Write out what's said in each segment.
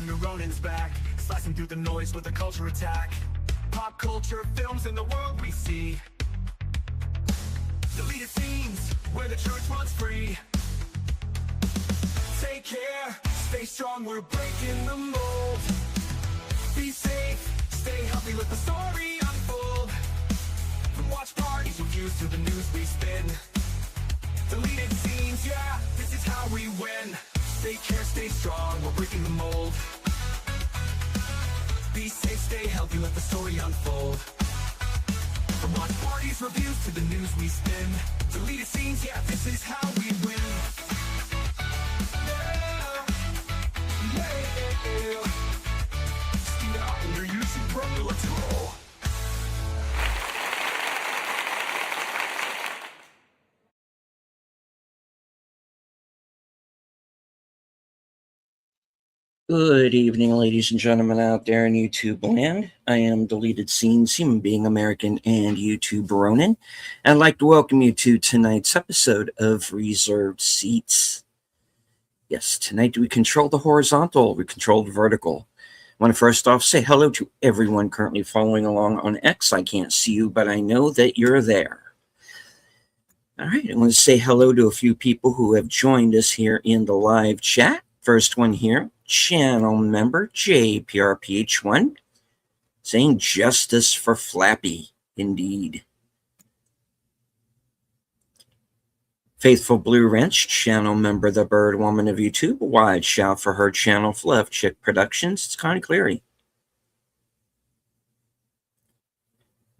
New Ronin's back, slicing through the noise with a culture attack. Pop culture films in the world we see. Deleted scenes where the truth runs free. Take care, stay strong, we're breaking the mold. Be safe, stay healthy, let the story unfold. From watch parties, reviews to the news we spin. Deleted scenes, yeah, this is how we win. Take care, stay strong, we're breaking the mold. Be safe, stay healthy, let the story unfold. From watch parties, reviews to the news we spin. Deleted scenes, yeah, this is how we win. Yeah, yeah. Stay out in your YouTube, brother, let's go. Good evening, ladies and gentlemen out there in YouTube land. I am Deleted Scenes, human being American and YouTube Ronin. I'd like to welcome you to tonight's episode of Reserved Seats. Yes, tonight we control the horizontal, we control the vertical. I want to first off say hello to everyone currently following along on X. I can't see you, but I know that you're there. All right, I want to say hello to a few people who have joined us here in the live chat. First one here, channel member JPRPH1, saying justice for Flappy, indeed. Faithful Blue Wrench, channel member The Bird Woman of YouTube, a wide shout for her channel, Fluff Chick Productions. It's Connie Cleary.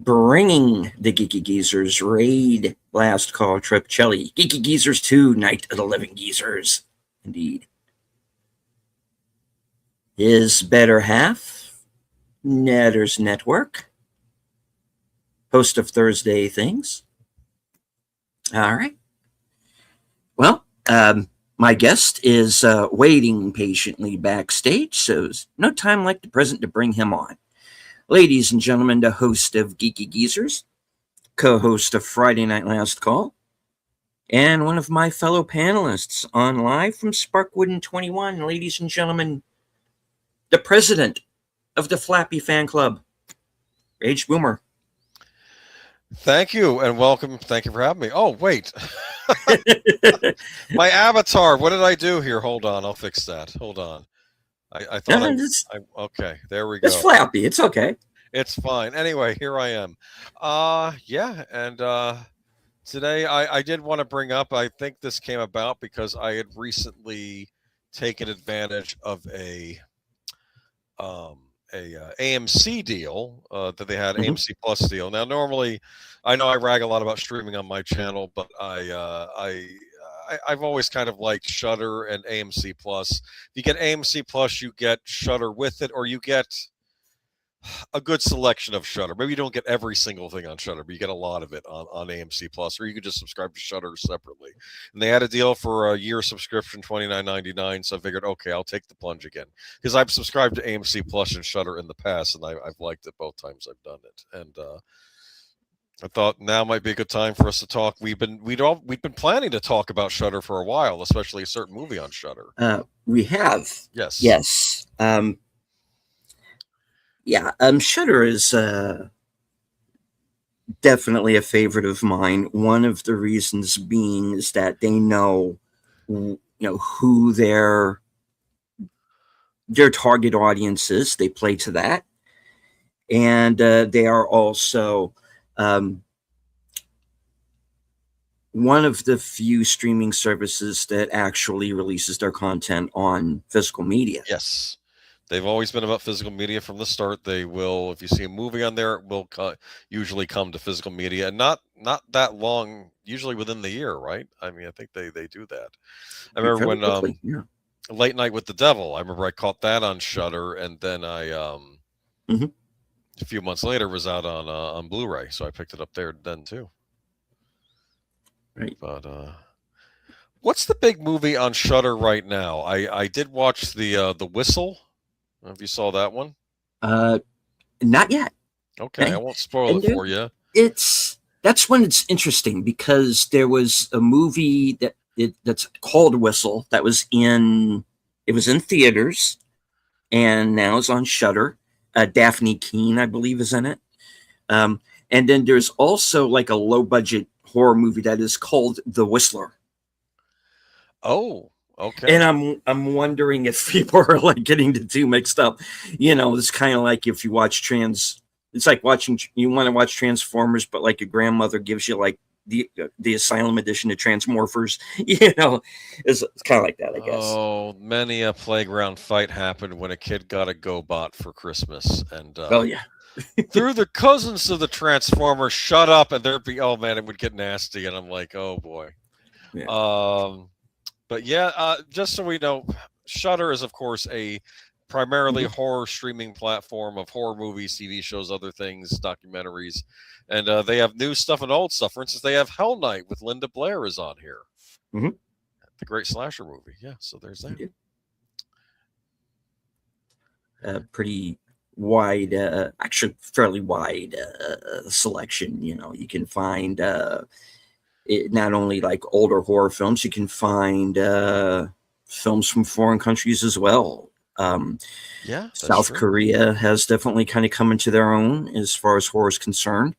Bringing the Geeky Geezers raid, last call Trip Chelly. Geeky Geezers 2, Night of the Living Geezers, indeed. His better half, Netters Network, host of Thursday Things. All right. Well, my guest is waiting patiently backstage, so no time like the present to bring him on. Ladies and gentlemen, the host of Geeky Geezers, co-host of Friday Night Last Call, and one of my fellow panelists on Live from Sparkwood in 21. Ladies and gentlemen, the president of the Flappy Fan Club, Rage Boomer. Thank you and welcome. Thank you for having me. Oh, wait. My avatar. What did I do here? Hold on. I'll fix that. Hold on. I thought okay, there we go. It's Flappy. It's okay. It's fine. Anyway, here I am. Yeah, and today I did want to bring up, I think this came about because I had recently taken advantage of a AMC deal that they had, AMC Plus deal. Now, normally, I know I rag a lot about streaming on my channel, but I've always kind of liked Shudder and AMC Plus. If you get AMC Plus, you get Shudder with it, or you get a good selection of Shudder. Maybe you don't get every single thing on Shudder, but you get a lot of it on AMC Plus, or you can just subscribe to Shudder separately. And they had a deal for a year subscription, $29.99. So I figured, okay, I'll take the plunge again, because I've subscribed to AMC Plus and Shudder in the past, and I've liked it both times I've done it. And I thought now might be a good time for us to talk. We've been planning to talk about Shudder for a while, especially a certain movie on Shudder. We have. Yes. Yes. Yeah, Shudder is definitely a favorite of mine. One of the reasons being is that they know, who their target audience is. They play to that, and they are also one of the few streaming services that actually releases their content on physical media. Yes. They've always been about physical media from the start. They will, if you see a movie on there, it will usually come to physical media, and not that long, usually within the year, right? I mean, I think they do that. I remember when Late Night with the Devil, I remember I caught that on Shudder, and then I a few months later was out on Blu-ray, so I picked it up there then too. Right. But what's the big movie on Shudder right now? I did watch the Whistle. I don't know if you saw that one. Not yet. Okay, I won't spoil it for you. That's when it's interesting, because there was a movie that's called Whistle that was in theaters, and now it's on Shudder. Daphne Keene, I believe, is in it. And then there's also like a low budget horror movie that is called The Whistler. Oh, okay. And I'm wondering if people are like getting the two mixed up. It's kind of like if you watch it's like you want to watch Transformers, but like your grandmother gives you like the Asylum edition of Transmorphers. It's kind of like that, I guess. Oh, many a playground fight happened when a kid got a GoBot for Christmas, and Oh yeah. through the cousins of the Transformers, shut up, and there'd be, oh man, it would get nasty, and I'm like, oh boy. Yeah. But yeah, just so we know, Shudder is of course a primarily horror streaming platform of horror movies, TV shows, other things, documentaries, and they have new stuff and old stuff. For instance, they have Hell Night with Linda Blair is on here, the great slasher movie. Yeah, so there's that. Pretty wide, actually fairly wide selection. You can find not only like older horror films, you can find films from foreign countries as well. Yeah, South Korea has definitely kind of come into their own as far as horror is concerned.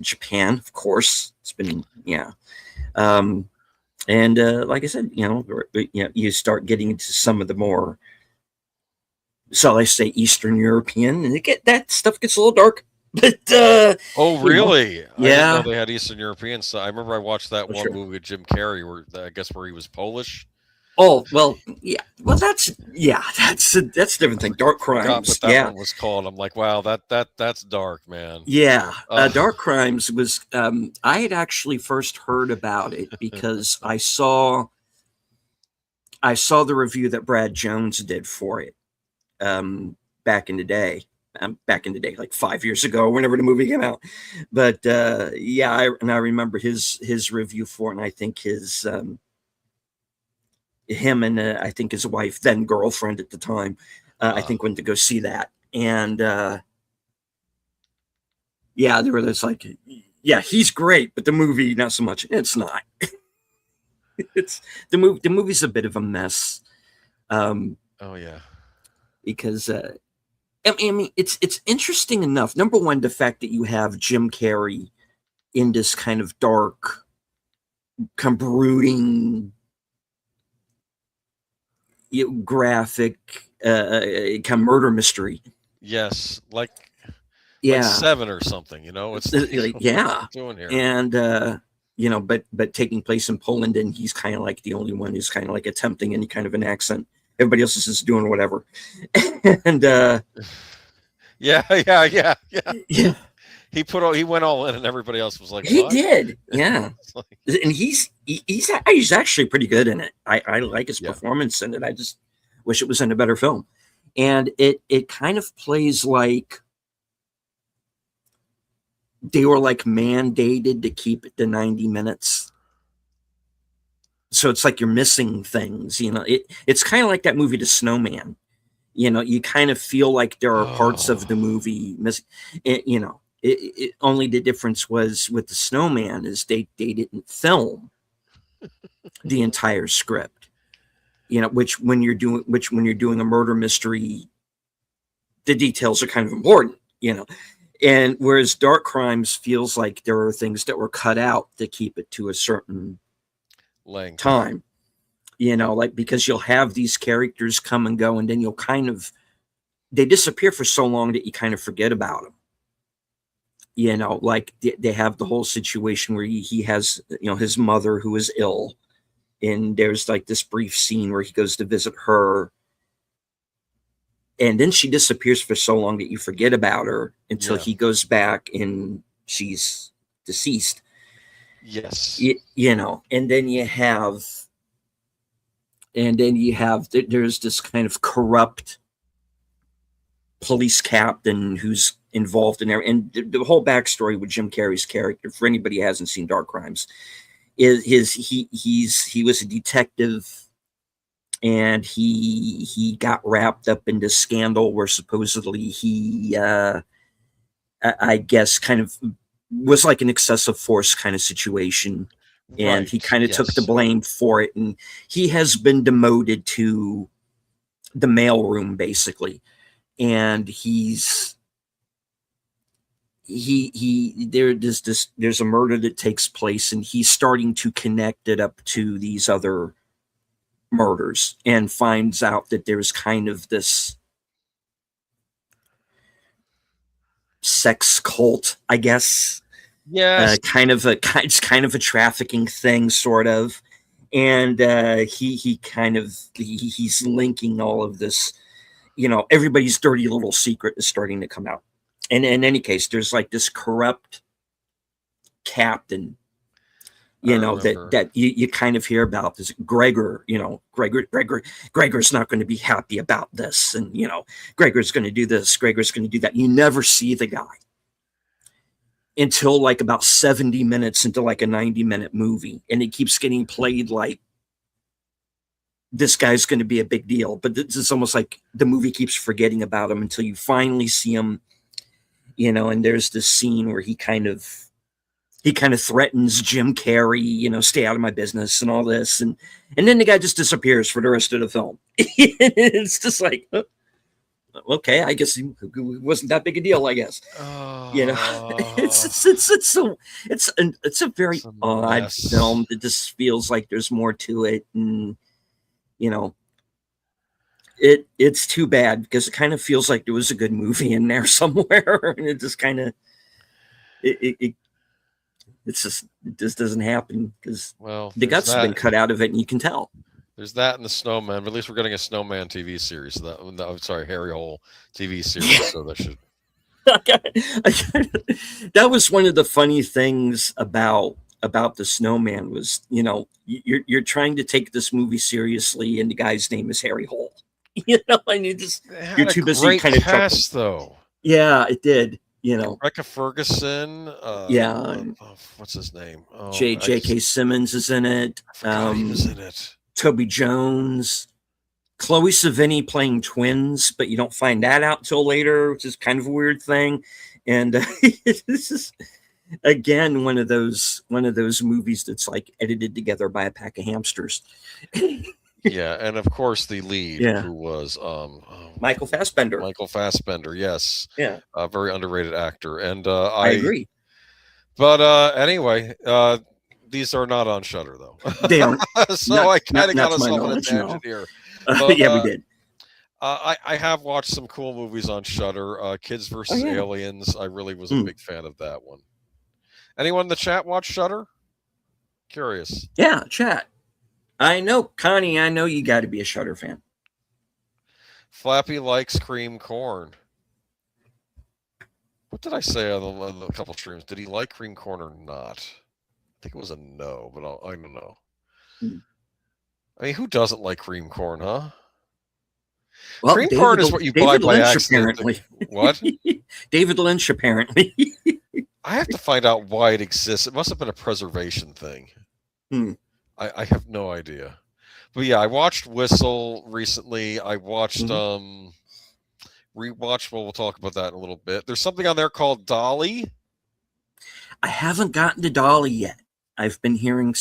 Japan, of course, it's been and like I said, you start getting into some of the more, so I say Eastern European, and that stuff gets a little dark. But oh really? Yeah, I didn't know they had Eastern European. So I remember I watched that one movie with Jim Carrey, where he was Polish. Oh well, yeah. Well, that's a different thing. Dark Crimes. Forgot what that one was called. I'm like, wow, that's dark, man. Yeah, Dark Crimes was. I had actually first heard about it because I saw the review that Brad Jones did for it back in the day. Like 5 years ago, whenever the movie came out. But I remember his review for it, and I think him and I think his wife, then girlfriend at the time, I think went to go see that, and they were just like, he's great, but the movie not so much. It's not. It's the movie's a bit of a mess. Oh yeah, because. I mean, it's interesting enough. Number one, the fact that you have Jim Carrey in this kind of dark, kind of brooding, graphic, kind of murder mystery. Yes, like Seven or something. It's like, doing here. And but taking place in Poland, and he's kind of like the only one who's kind of like attempting any kind of an accent. Everybody else is just doing whatever. And yeah. He went all in, and everybody else was like, he what? did. Yeah. And he's actually pretty good in it. I like his performance in it. I just wish it was in a better film. And it kind of plays like they were like mandated to keep it to 90 minutes. So it's like you're missing things, it's kind of like that movie, The Snowman. You kind of feel like there are parts of the movie missing. Only the difference was with The Snowman is they didn't film the entire script. Which when you're doing a murder mystery, the details are kind of important. And whereas Dark Crimes feels like there are things that were cut out to keep it to a certain length time, like, because you'll have these characters come and go, and then they disappear for so long that you kind of forget about them. Like they have the whole situation where he has, his mother who is ill, and there's like this brief scene where he goes to visit her, and then she disappears for so long that you forget about her until he goes back and she's deceased. Yes. And then you have there's this kind of corrupt police captain who's involved in there. And the whole backstory with Jim Carrey's character, for anybody who hasn't seen Dark Crimes, is he was a detective, and he got wrapped up in this scandal where supposedly he I guess kind of was like an excessive force kind of situation, and he kind of took the blame for it, and he has been demoted to the mailroom basically, and there's a murder that takes place, and he's starting to connect it up to these other murders, and finds out that there's kind of this sex cult, I guess. Yes. It's kind of a trafficking thing, sort of. And he's linking all of this, everybody's dirty little secret is starting to come out. And in any case, there's like this corrupt captain, that you kind of hear about, this Gregor. Gregor's not going to be happy about this, and Gregor's going to do this, Gregor's going to do that. You never see the guy until like about 70 minutes into like a 90-minute movie, and it keeps getting played like this guy's going to be a big deal, but it's almost like the movie keeps forgetting about him until you finally see him, and there's this scene where he kind of threatens Jim Carrey, stay out of my business and all this. And then the guy just disappears for the rest of the film. It's just like, okay, I guess it wasn't that big a deal, I guess. It's a very odd film that just feels like there's more to it. And, it's too bad, because it kind of feels like there was a good movie in there somewhere. And it just kind of, it just doesn't happen, because the guts have been cut out of it, and you can tell. There's that and the Snowman. But at least we're getting a Snowman TV series. Harry Hole TV series. So that should. That was one of the funny things about the Snowman was, you're trying to take this movie seriously, and the guy's name is Harry Hole. And you're too busy kind of cast, though. Yeah, it did. Rebecca Ferguson. What's his name? J.K. Simmons is in it. I forgot he was in it. Toby Jones. Chloe Sevigny playing twins, but you don't find that out till later, which is kind of a weird thing. And this is again one of those movies that's like edited together by a pack of hamsters. Yeah, and of course the lead, who was Michael Fassbender. Michael Fassbender, yes. Yeah. A very underrated actor. And I agree. But anyway, these are not on Shudder, though. They aren't. So I kind of got us off on a tangent here. But, yeah, we did. I have watched some cool movies on Shudder. Kids vs. Aliens. I really was a big fan of that one. Anyone in the chat watch Shudder? Curious. Yeah, chat. I know, Connie, I know you got to be a Shudder fan. Flappy likes cream corn. What did I say on a couple streams? Did he like cream corn or not? I think it was a no, but I don't know. I mean, who doesn't like cream corn, huh? Well, cream corn is what you buy by accident. Apparently. What? David Lynch, apparently. I have to find out why it exists. It must have been a preservation thing. I have no idea. But yeah, I watched Whistle recently. I watched rewatched. Well, we'll talk about that in a little bit. There's something on there called Dolly. I haven't gotten to Dolly yet. I've been hearing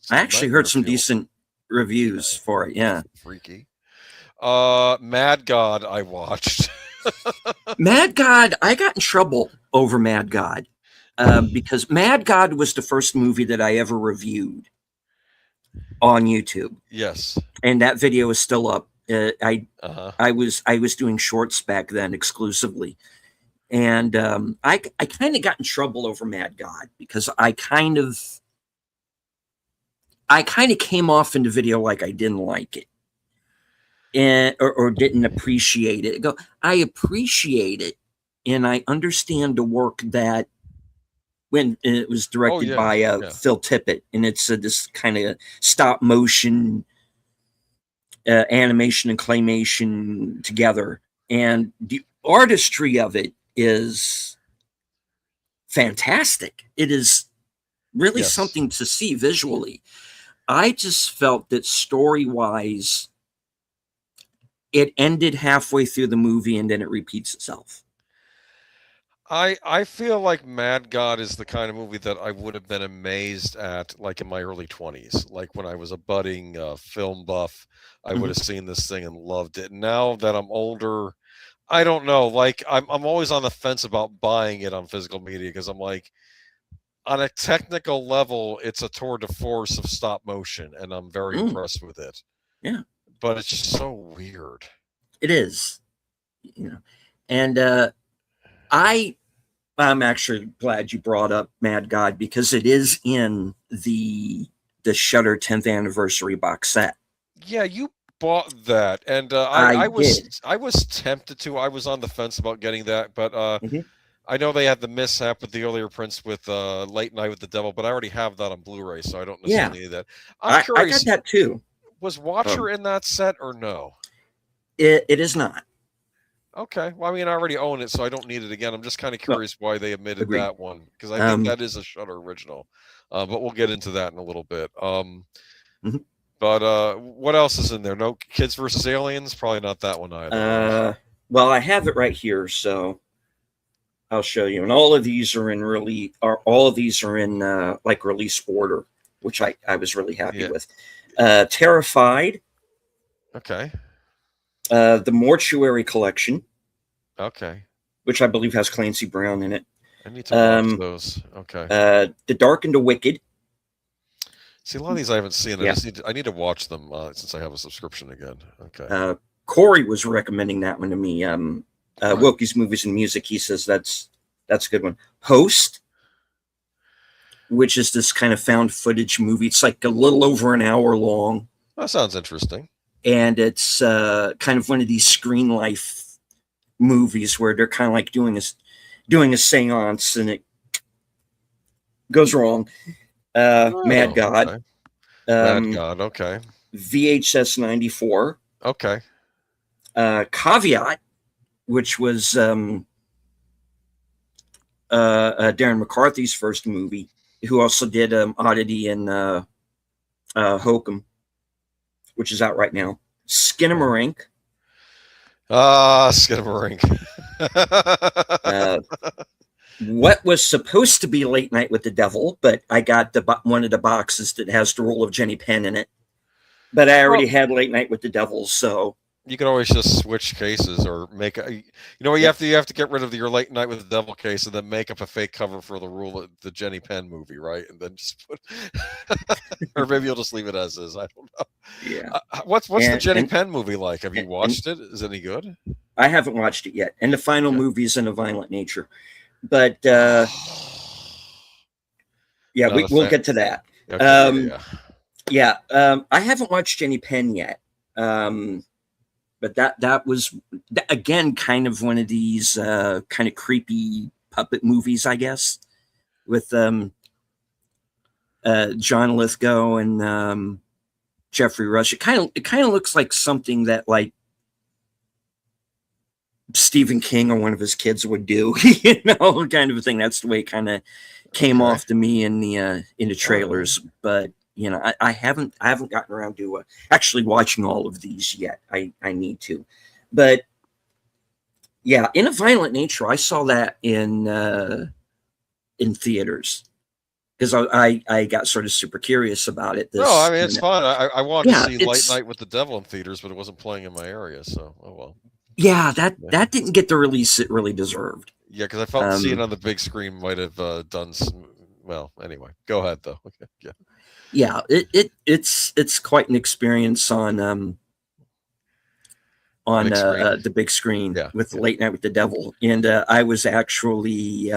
I actually heard some decent reviews for it. Yeah. Freaky. Mad God I watched. Mad God, I got in trouble over Mad God. Because Mad God was the first movie that I ever reviewed on YouTube. Yes. And that video is still up. I was doing shorts back then exclusively. And I kind of got in trouble over Mad God because I kind of came off in the video like I didn't like it. Or didn't appreciate it. I appreciate it, and I understand the work that when it was directed by Phil Tippett, and it's this kind of stop motion animation and claymation together, and the artistry of it is fantastic. It is really something to see visually. I just felt that story-wise, it ended halfway through the movie and then it repeats itself. I feel like Mad God is the kind of movie that I would have been amazed at, like in my early 20s, like when I was a budding film buff. I would Mhm. have seen this thing and loved it. Now that I'm older, I don't know. Like I'm always on the fence about buying it on physical media because I'm like, on a technical level, it's a tour de force of stop motion, and I'm very Mm, impressed with it. yeah, But it's just so weird. it is. You know, and I I'm actually glad you brought up Mad God because it is in the Shutter 10th anniversary box set. Yeah, you bought that, and I did. I was tempted to. I was on the fence about getting that, but Mhm. I know they had the mishap with the earlier prints with Late Night with the Devil, but I already have that on Blu-ray, so I don't Yeah, necessarily need that. I'm I got curious, that too. was Watcher Um, in that set or no? it is not. Okay, well, I mean, I already own it, so I don't need it again. I'm just kind of Well, curious why they omitted agreed. that one because I think Um, that is a Shutter original, but we'll get into that in a little bit. mhm. But what else is in there? No Kids versus Aliens? Probably not that one either, right? uh, well, I have it right here, so I'll show you. And all of these are in all of these are in like release order, which I was really happy Yeah. with. Terrified, Okay. the Mortuary Collection, Okay. which I believe has Clancy Brown in it. I need to watch Um, those. Okay. The Dark and the Wicked. See, a lot of these I haven't seen. Yeah. I need to watch them since I have a subscription again. Okay. Corey was recommending that one to me. All right. Wilkie's Movies and Music. He says that's a good one. Host, which is this kind of found footage movie. It's like a little over an hour long, That sounds interesting. and it's kind of one of these screen life movies where they're kind of like doing a seance, and it goes wrong. Mad Oh, God, okay. Mad um, God. Okay. VHS 94, Okay. Caveat, which was Darren McCarthy's first movie, who also did Oddity and Hokum, which is out right now. Skinamarink, Skinamarink. uh, what was supposed to be Late Night with the Devil, but I got one of the boxes that has the role of Jenny Penn in it. But I already Well, had Late Night with the Devil, so you can always just switch cases or make a. You know what yep. you have to get rid of your Late Night with the Devil case and then make up a fake cover for the Jenny Penn movie, right? And then just put, or maybe you'll just leave it as is. I don't know. Yeah. What's the Jenny And Penn movie like? Have you watched it? Is it any good? I haven't watched it yet. And the final Okay. movie is in a violent nature, but yeah, we'll get to that. Okay, Yeah, I haven't watched Jenny Penn yet, but that was again kind of one of these kind of creepy puppet movies, I guess, with John Lithgow and Jeffrey Rush. It kind of looks like something that like Stephen King or one of his kids would do, kind of a thing. That's the way it kind of came Okay. off to me in the trailers, but. I haven't gotten around to actually watching all of these yet. I need to, but yeah, in a violent nature, I saw that in theaters because I got sort of super curious about it. No, I mean it's fun. I wanted to yeah, see Late Night with the Devil in theaters, but it wasn't playing in my area. So, oh well. Yeah, that didn't get the release it really deserved. Yeah, because I felt seeing it on the big screen might have done some. Well, anyway, go ahead though. Okay. Yeah. Yeah, it's quite an experience on the big screen with Late Night with the Devil, and I was actually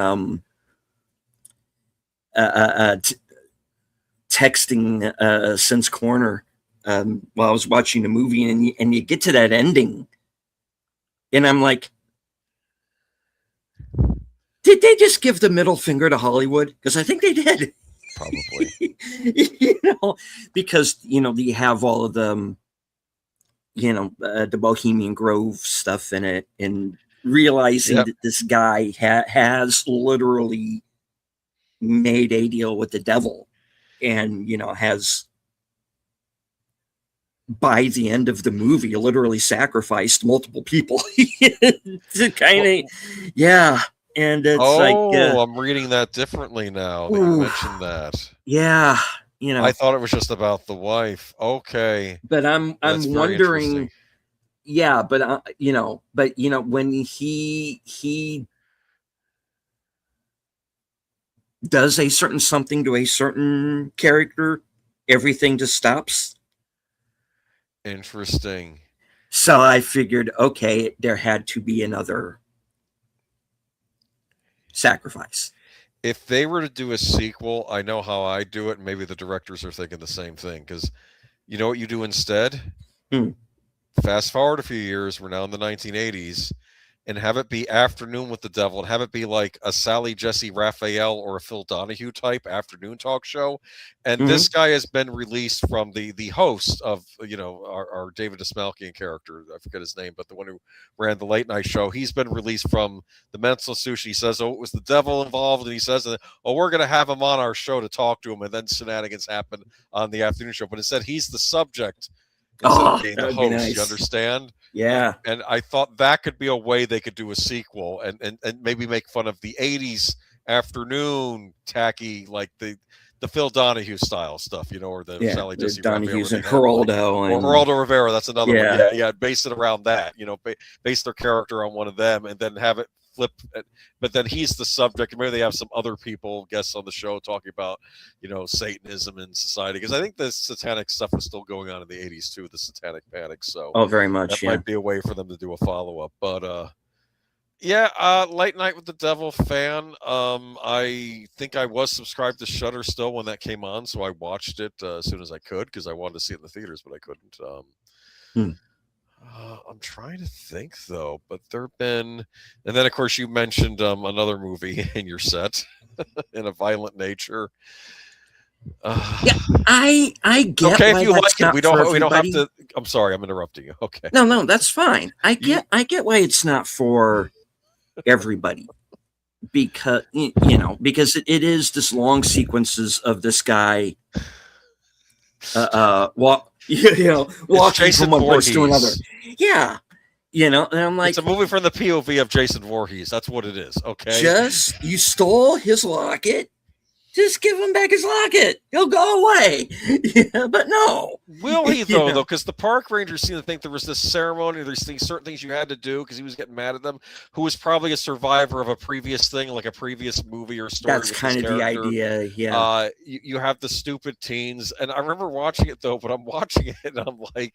texting Since Corner while I was watching the movie, and you get to that ending, and I'm like, did they just give the middle finger to Hollywood? Because I think they did. Probably. Because you have all of them, the Bohemian Grove stuff in it, and realizing that this guy has literally made a deal with the devil, and has by the end of the movie literally sacrificed multiple people to kind of And it's I'm reading that differently now that you mentioned that. Yeah, I thought it was just about the wife. Okay, but I'm that's very wondering. interesting. Yeah, but when he does a certain something to a certain character, everything just stops. Interesting. So I figured, okay, there had to be another sacrifice. If they were to do a sequel, I know how I do it, and maybe the directors are thinking the same thing. Because you know what you do instead? Fast forward a few years, we're now in the 1980s, and have it be Afternoon with the Devil, and have it be like a Sally Jesse Raphael or a Phil Donahue type afternoon talk show. And this guy has been released from the host of our David Dismalkian character. I forget his name, but the one who ran the late night show. He's been released from the mental institution. He says, "Oh, it was the devil involved," and he says, "Oh, we're going to have him on our show to talk to him," and then shenanigans happen on the afternoon show. But instead, he's the subject instead of being the host. Nice. You understand? Yeah. And I thought that could be a way they could do a sequel and maybe make fun of the 80s afternoon tacky, like the Phil Donahue style stuff, or the Sally Jesse Donahue's and Geraldo. Or Geraldo Rivera, that's another one. Yeah, base it around that, base their character on one of them and then have it flip. But then he's the subject, and maybe they have some other people, guests on the show, talking about, Satanism in society. Because I think the satanic stuff was still going on in the 80s too, the satanic panic. So very much. That might be a way for them to do a follow-up. But Late Night with the Devil fan. I think I was subscribed to Shudder still when that came on, so I watched it as soon as I could because I wanted to see it in the theaters, but I couldn't. I'm trying to think though, but there've been, and then of course you mentioned another movie in your set, in a violent nature. I get. Okay, why if you that's like it, we don't have everybody. to. I'm sorry, I'm interrupting you. Okay. No, that's fine. I get why it's not for everybody, because because it is this long sequences of this guy walking from one place to another. Yeah. And I'm like, it's a movie from the POV of Jason Voorhees. That's what it is. Okay. Just, you stole his locket. Just give him back his locket. He'll go away. But no. Will he though? Because the park rangers seem to think there was this ceremony. There's certain things you had to do because he was getting mad at them. Who was probably a survivor of a previous thing, like a previous movie or story. That's kind of the idea. Yeah. You have the stupid teens, and I remember watching it though. But I'm watching it and I'm like,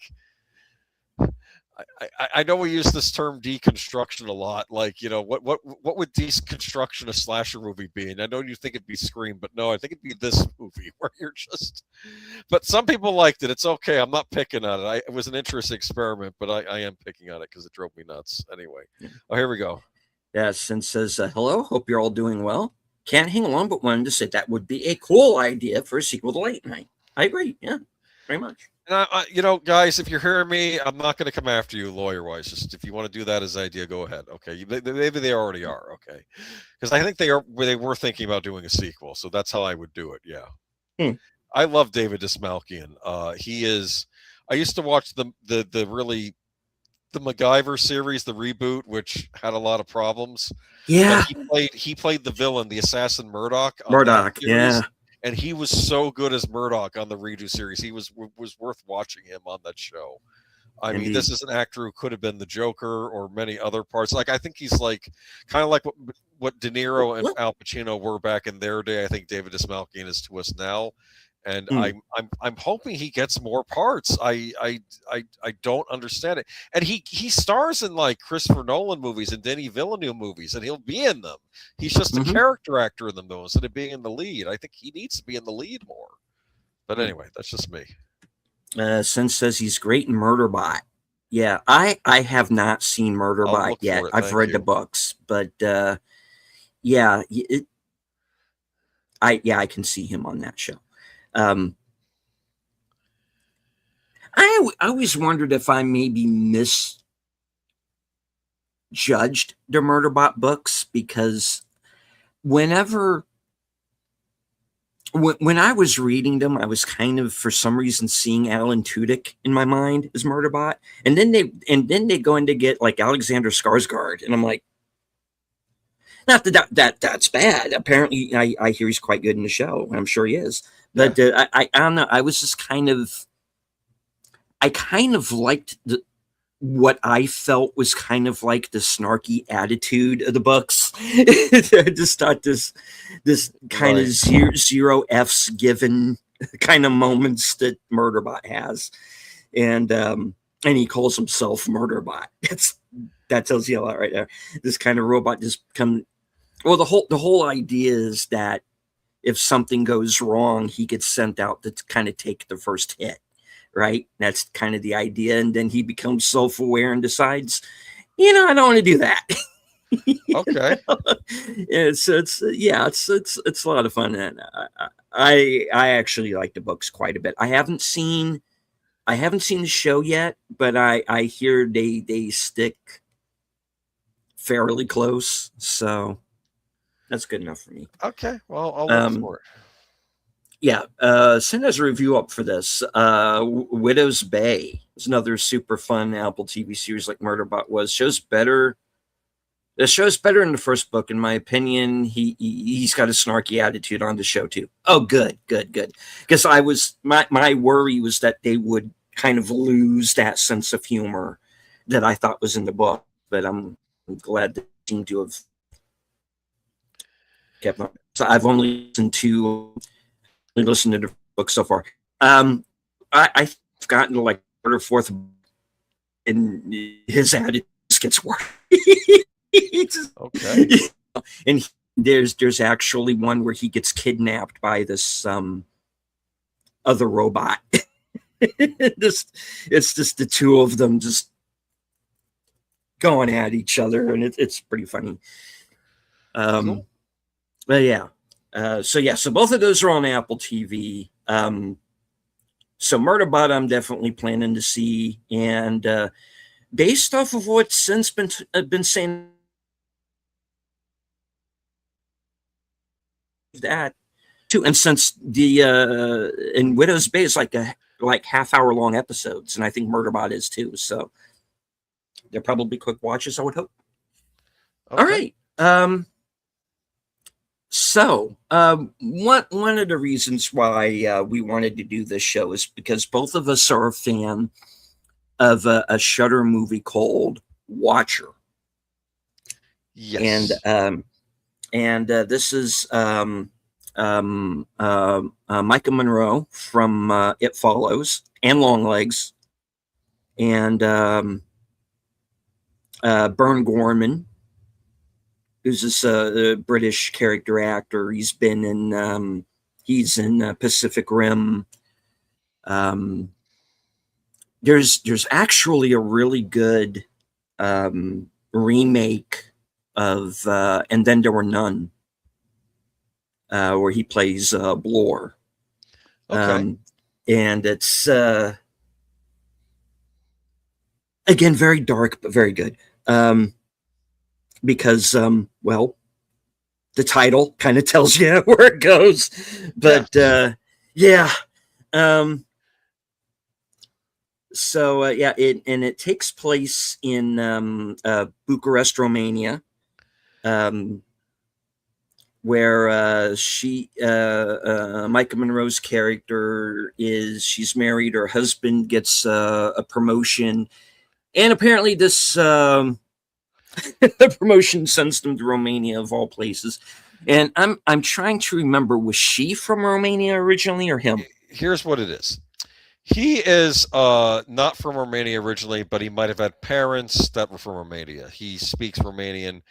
I know we use this term deconstruction a lot. Like, what would deconstruction a slasher movie be? And I know you think it'd be Scream, but no, I think it'd be this movie where you're just. But some people liked it. It's okay. I'm not picking on it. It was an interesting experiment, but I am picking on it because it drove me nuts. Anyway, here we go. Yes, and says, hello, hope you're all doing well. Can't hang along, but wanted to say that would be a cool idea for a sequel to Late Night. I agree. Yeah, very much. And guys, if you're hearing me, I'm not going to come after you lawyer-wise. Just if you want to do that as an idea, go ahead. Okay, maybe they already are. Okay, because I think they were thinking about doing a sequel, so that's how I would do it. Yeah, I love David Dismalkian. He is. I used to watch the MacGyver series, the reboot, which had a lot of problems. Yeah, but he played the villain, the assassin Murdoch. Yeah. And he was so good as Murdoch on the redo series. He was worth watching him on that show. I mean, this is an actor who could have been the Joker or many other parts. Like, I think he's like kind of like what De Niro and Al Pacino were back in their day. I think David Dismalkian is to us now, and I'm hoping he gets more parts. I don't understand it, and he stars in like Christopher Nolan movies and Denis Villeneuve movies, and he'll be in them. He's just a character actor in them though, instead of being in the lead. I think he needs to be in the lead more. But anyway, that's just me. Sin says he's great in Murderbot. Yeah, I have not seen Murderbot yet. I've read the books, but I can see him on that show. I always wondered if I maybe misjudged the Murderbot books, because when I was reading them, I was kind of, for some reason, seeing Alan Tudyk in my mind as Murderbot, and then they go in to get like Alexander Skarsgård, and I'm like, Not that's bad. Apparently, I hear he's quite good in the show. I'm sure he is. But I don't know. I was just I kind of liked what I felt was kind of like the snarky attitude of the Bucks. I just thought this kind of zero F's given kind of moments that Murderbot has, and he calls himself Murderbot. That tells you a lot right there. This kind of robot just come. Well, the whole idea is that if something goes wrong, he gets sent out to kind of take the first hit. Right? That's kind of the idea. And then he becomes self-aware and decides, I don't want to do that. Okay. It's a lot of fun. And I actually like the books quite a bit. I haven't seen the show yet, but I hear they stick fairly close. So that's good enough for me. Okay. Well, I'll look for it. Yeah, send us a review up for this. Widow's Bay is another super fun Apple TV series like Murderbot was. The show's better in the first book, in my opinion. He's got a snarky attitude on the show too. Oh, good. Because my worry was that they would kind of lose that sense of humor that I thought was in the book. But I'm glad they seem to have kept on. So I've only listened to the book so far. I've gotten to like third or fourth, and his attitude gets worse. Okay. And there's actually one where he gets kidnapped by this other robot. It's just the two of them just going at each other, and it's pretty funny. Cool. But yeah. So both of those are on Apple TV. So Murderbot, I'm definitely planning to see, and based off of what's since been saying that too, and since the in Widow's Bay is like half-hour long episodes, and I think Murderbot is too. So they're probably quick watches, I would hope. Okay. All right. So, one of the reasons why we wanted to do this show is because both of us are a fan of a Shudder movie called Watcher. Yes. And this is Micah Monroe from It Follows and Longlegs, and Bern Gorman, who's this British character actor. He's been in Pacific Rim. There's actually a really good remake of And Then There Were None, where he plays Blore. Okay. And it's again very dark but very good. Because well, the title kind of tells you where it goes. But yeah. So it takes place in Bucharest, Romania, where Micah Monroe's character she's married, her husband gets a promotion, and apparently this the promotion sends them to Romania, of all places. And I'm trying to remember, was she from Romania originally or him? Here's what it is. He is not from Romania originally, but he might have had parents that were from Romania. He speaks Romanian.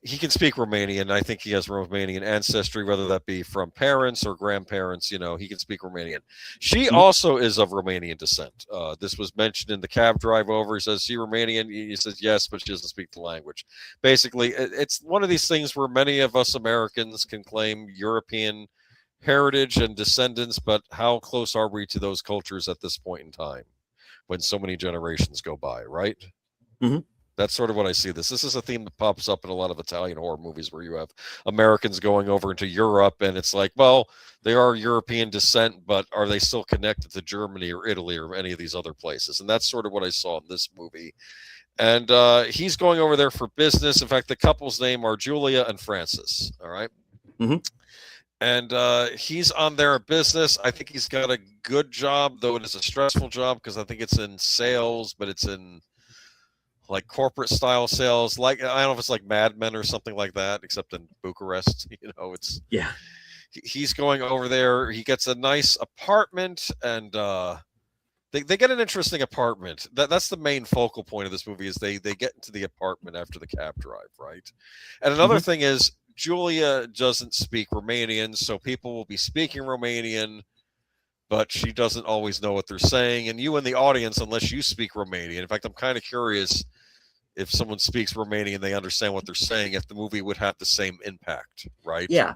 He can speak Romanian. I think he has Romanian ancestry, whether that be from parents or grandparents. He can speak Romanian. She also is of Romanian descent. This was mentioned in the cab drive over. He says, "She Romanian?" He says, "Yes, but she doesn't speak the language." Basically, it's one of these things where many of us Americans can claim European heritage and descendants, but how close are we to those cultures at this point in time when so many generations go by, right? Mm-hmm. That's sort of what I see this. This is a theme that pops up in a lot of Italian horror movies where you have Americans going over into Europe, and it's like, well, they are European descent, but are they still connected to Germany or Italy or any of these other places? And that's sort of what I saw in this movie. And he's going over there for business. In fact, the couple's name are Julia and Francis. All right. Mhm. And he's on their business. I think he's got a good job, though it is a stressful job because I think it's in sales, but it's in like corporate style sales. Like, I don't know if it's like Mad Men or something like that, except in Bucharest. It's Yeah. he's going over there. He gets a nice apartment, and they get an interesting apartment. That's the main focal point of this movie is they get into the apartment after the cab drive, right? And another Mhm. thing is Julia doesn't speak Romanian, so people will be speaking Romanian, but she doesn't always know what they're saying. And you in the audience, unless you speak Romanian, in fact, I'm kind of curious if someone speaks Romanian, they understand what they're saying, if the movie would have the same impact, right? Yeah.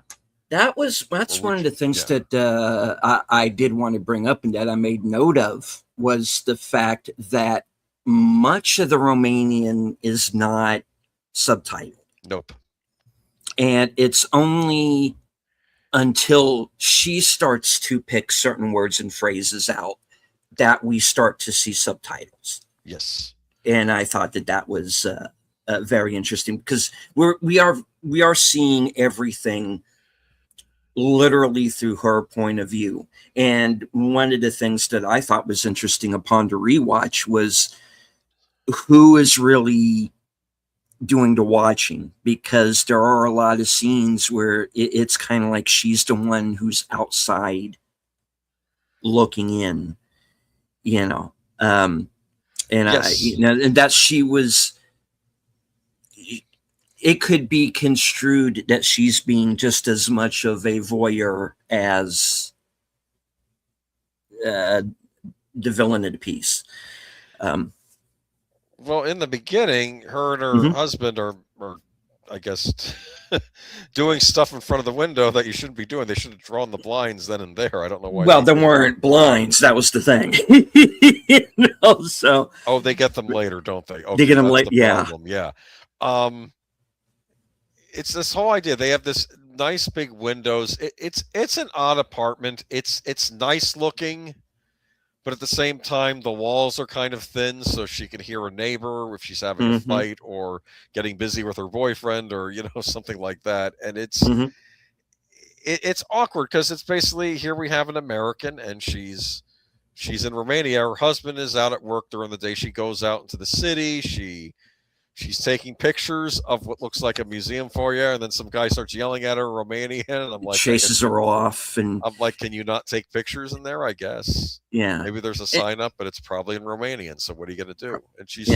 That's one of the things that I did want to bring up and that I made note of was the fact that much of the Romanian is not subtitled. Nope. And it's only until she starts to pick certain words and phrases out that we start to see subtitles. Yes. And I thought that was very interesting because we are seeing everything literally through her point of view. And one of the things that I thought was interesting upon the rewatch was who is really doing the watching, because there are a lot of scenes where it's kind of like she's the one who's outside looking in, and Yes. and that she was, it could be construed that she's being just as much of a voyeur as the villain of the piece. Well, in the beginning, her and her Mhm. husband are I guess, doing stuff in front of the window that you shouldn't be doing. They should have drawn the blinds then and there. I don't know why. Well, there weren't blinds. That was the thing. So. Oh, they get them later, don't they? Okay, They get them that's late. the Yeah. problem. Yeah. It's this whole idea. They have this nice big windows. It's an odd apartment. It's nice looking, but at the same time, the walls are kind of thin, so she can hear a neighbor if she's having a fight or getting busy with her boyfriend or something like that. And it's awkward because it's basically, here we have an American and she's in Romania. Her husband is out at work during the day. She goes out into the city. She's taking pictures of what looks like a museum foyer, and then some guy starts yelling at her Romanian, and I'm like, chases her off, and I'm like, can you not take pictures in there? I guess. Yeah. Maybe there's a sign up, but it's probably in Romanian. So what are you going to do? And she's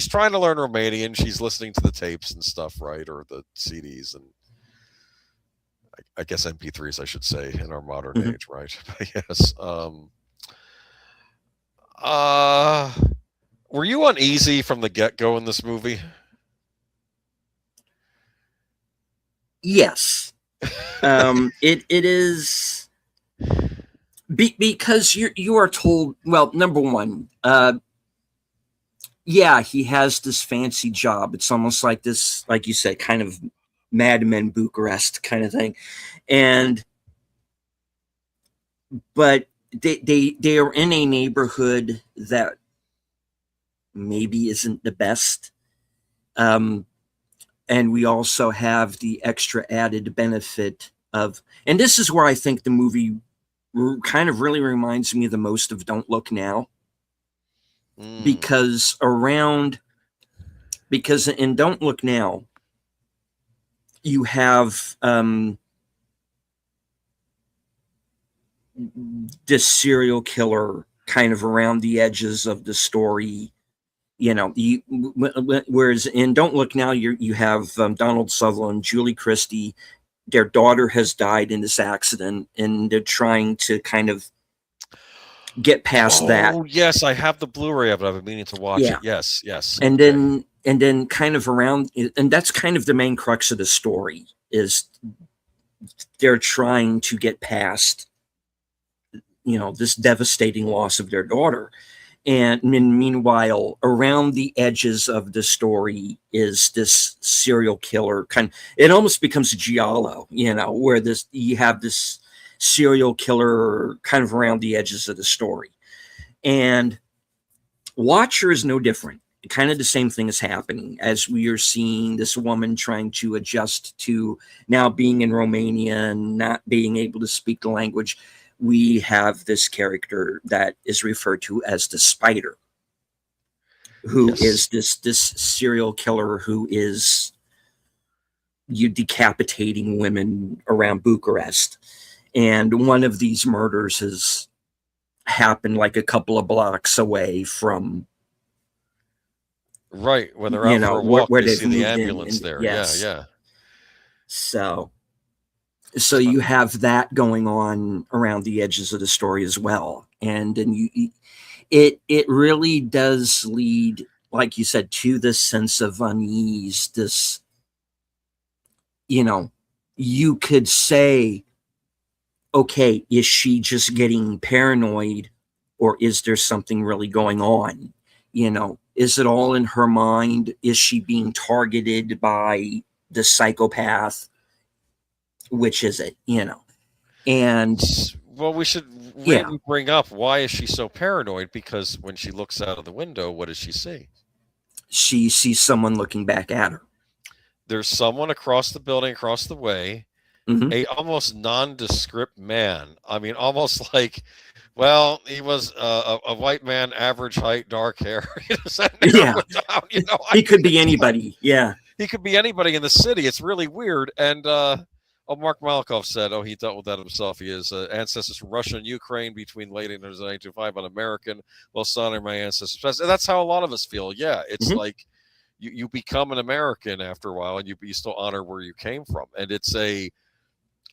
trying to learn Romanian. She's listening to the tapes and stuff, right, or the CDs, and I guess MP3s, I should say, in our modern age, right? But yes. Were you uneasy from the get-go in this movie? Yes. It is because you are told, well, number one, yeah, he has this fancy job. It's almost like this, like you said, kind of Mad Men Bucharest kind of thing. But they are in a neighborhood that maybe isn't the best. And we also have the extra added benefit of, and this is where I think the movie kind of really reminds me the most of Don't Look Now. Because in Don't Look Now, you have this serial killer kind of around the edges of the story. Whereas in Don't Look Now, you have Donald Sutherland, Julie Christie. Their daughter has died in this accident, and they're trying to kind of get past that. Oh, yes, I have the Blu-ray of it. I've been meaning to watch it. Yes. And then kind of around, and that's kind of the main crux of the story, is they're trying to get past, this devastating loss of their daughter. And meanwhile, around the edges of the story is this serial killer it almost becomes a giallo, where you have this serial killer kind of around the edges of the story. And Watcher is no different. kind of the same thing is happening as we are seeing this woman trying to adjust to now being in Romania and not being able to speak the language. We have this character that is referred to as the Spider, who is this serial killer who is decapitating women around Bucharest. And one of these murders has happened like a couple of blocks away from, right, when they're out for a walk, where they they've see the moved ambulance there. Yes. Yeah. So you have that going on around the edges of the story as well. And it really does lead, like you said, to this sense of unease. This, you could say, okay, is she just getting paranoid, or is there something really going on? Is it all in her mind? Is she being targeted by the psychopath? Which is it? And well, we should maybe bring up, why is she so paranoid? Because when she looks out of the window, what does she see? She sees someone looking back at her. There's someone across the building, across the way, a almost nondescript man. I mean, almost like, well, he was a white man, average height, dark hair. He could be anybody. Yeah. He could be anybody in the city. It's really weird. And Mark Malakov said, he dealt with that himself. He has ancestors from Russia and Ukraine between late 1800s and 1905. I'm American. Well, son, are my ancestors. And that's how a lot of us feel. Yeah, it's like you become an American after a while, and you still honor where you came from. And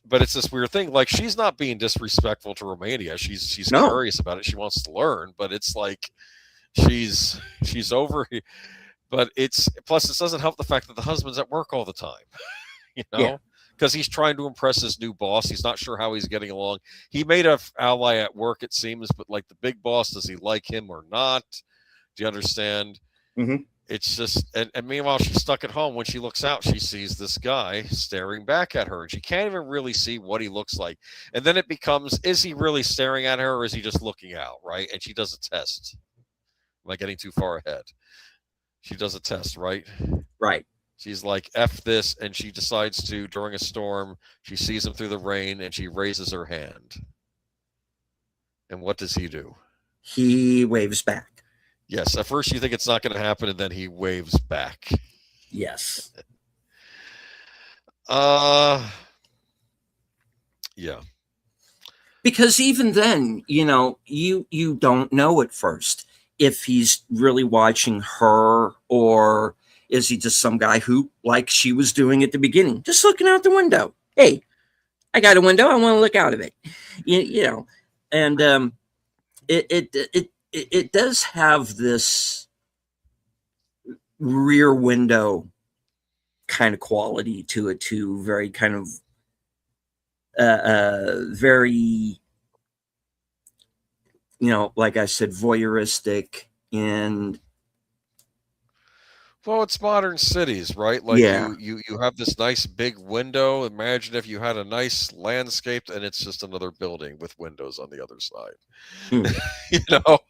but it's this weird thing. Like, she's not being disrespectful to Romania. She's curious about it. She wants to learn, but it's like she's over. But plus it doesn't help the fact that the husband's at work all the time, because he's trying to impress his new boss. He's not sure how he's getting along. He made an ally at work, it seems, but like the big boss, does he like him or not? Do you understand? It's just, and meanwhile, she's stuck at home. When she looks out, she sees this guy staring back at her, and she can't even really see what he looks like. And then it becomes, is he really staring at her, or is he just looking out, right? And she does a test. Am I getting too far ahead? She does a test, right? Right. She's like, F this, and she decides to, during a storm, she sees him through the rain, and she raises her hand. And what does he do? He waves back. Yes, at first you think it's not going to happen, and then he waves back. Yes. Yeah. Because even then, you don't know at first if he's really watching her, or is he just some guy who, like she was doing at the beginning, just looking out the window. Hey, I got a window. I want to look out of it. And it does have this rear window kind of quality to it too. Very kind of very, like I said, voyeuristic. And well, it's modern cities, right? Like you have this nice big window. Imagine if you had a nice landscape and it's just another building with windows on the other side.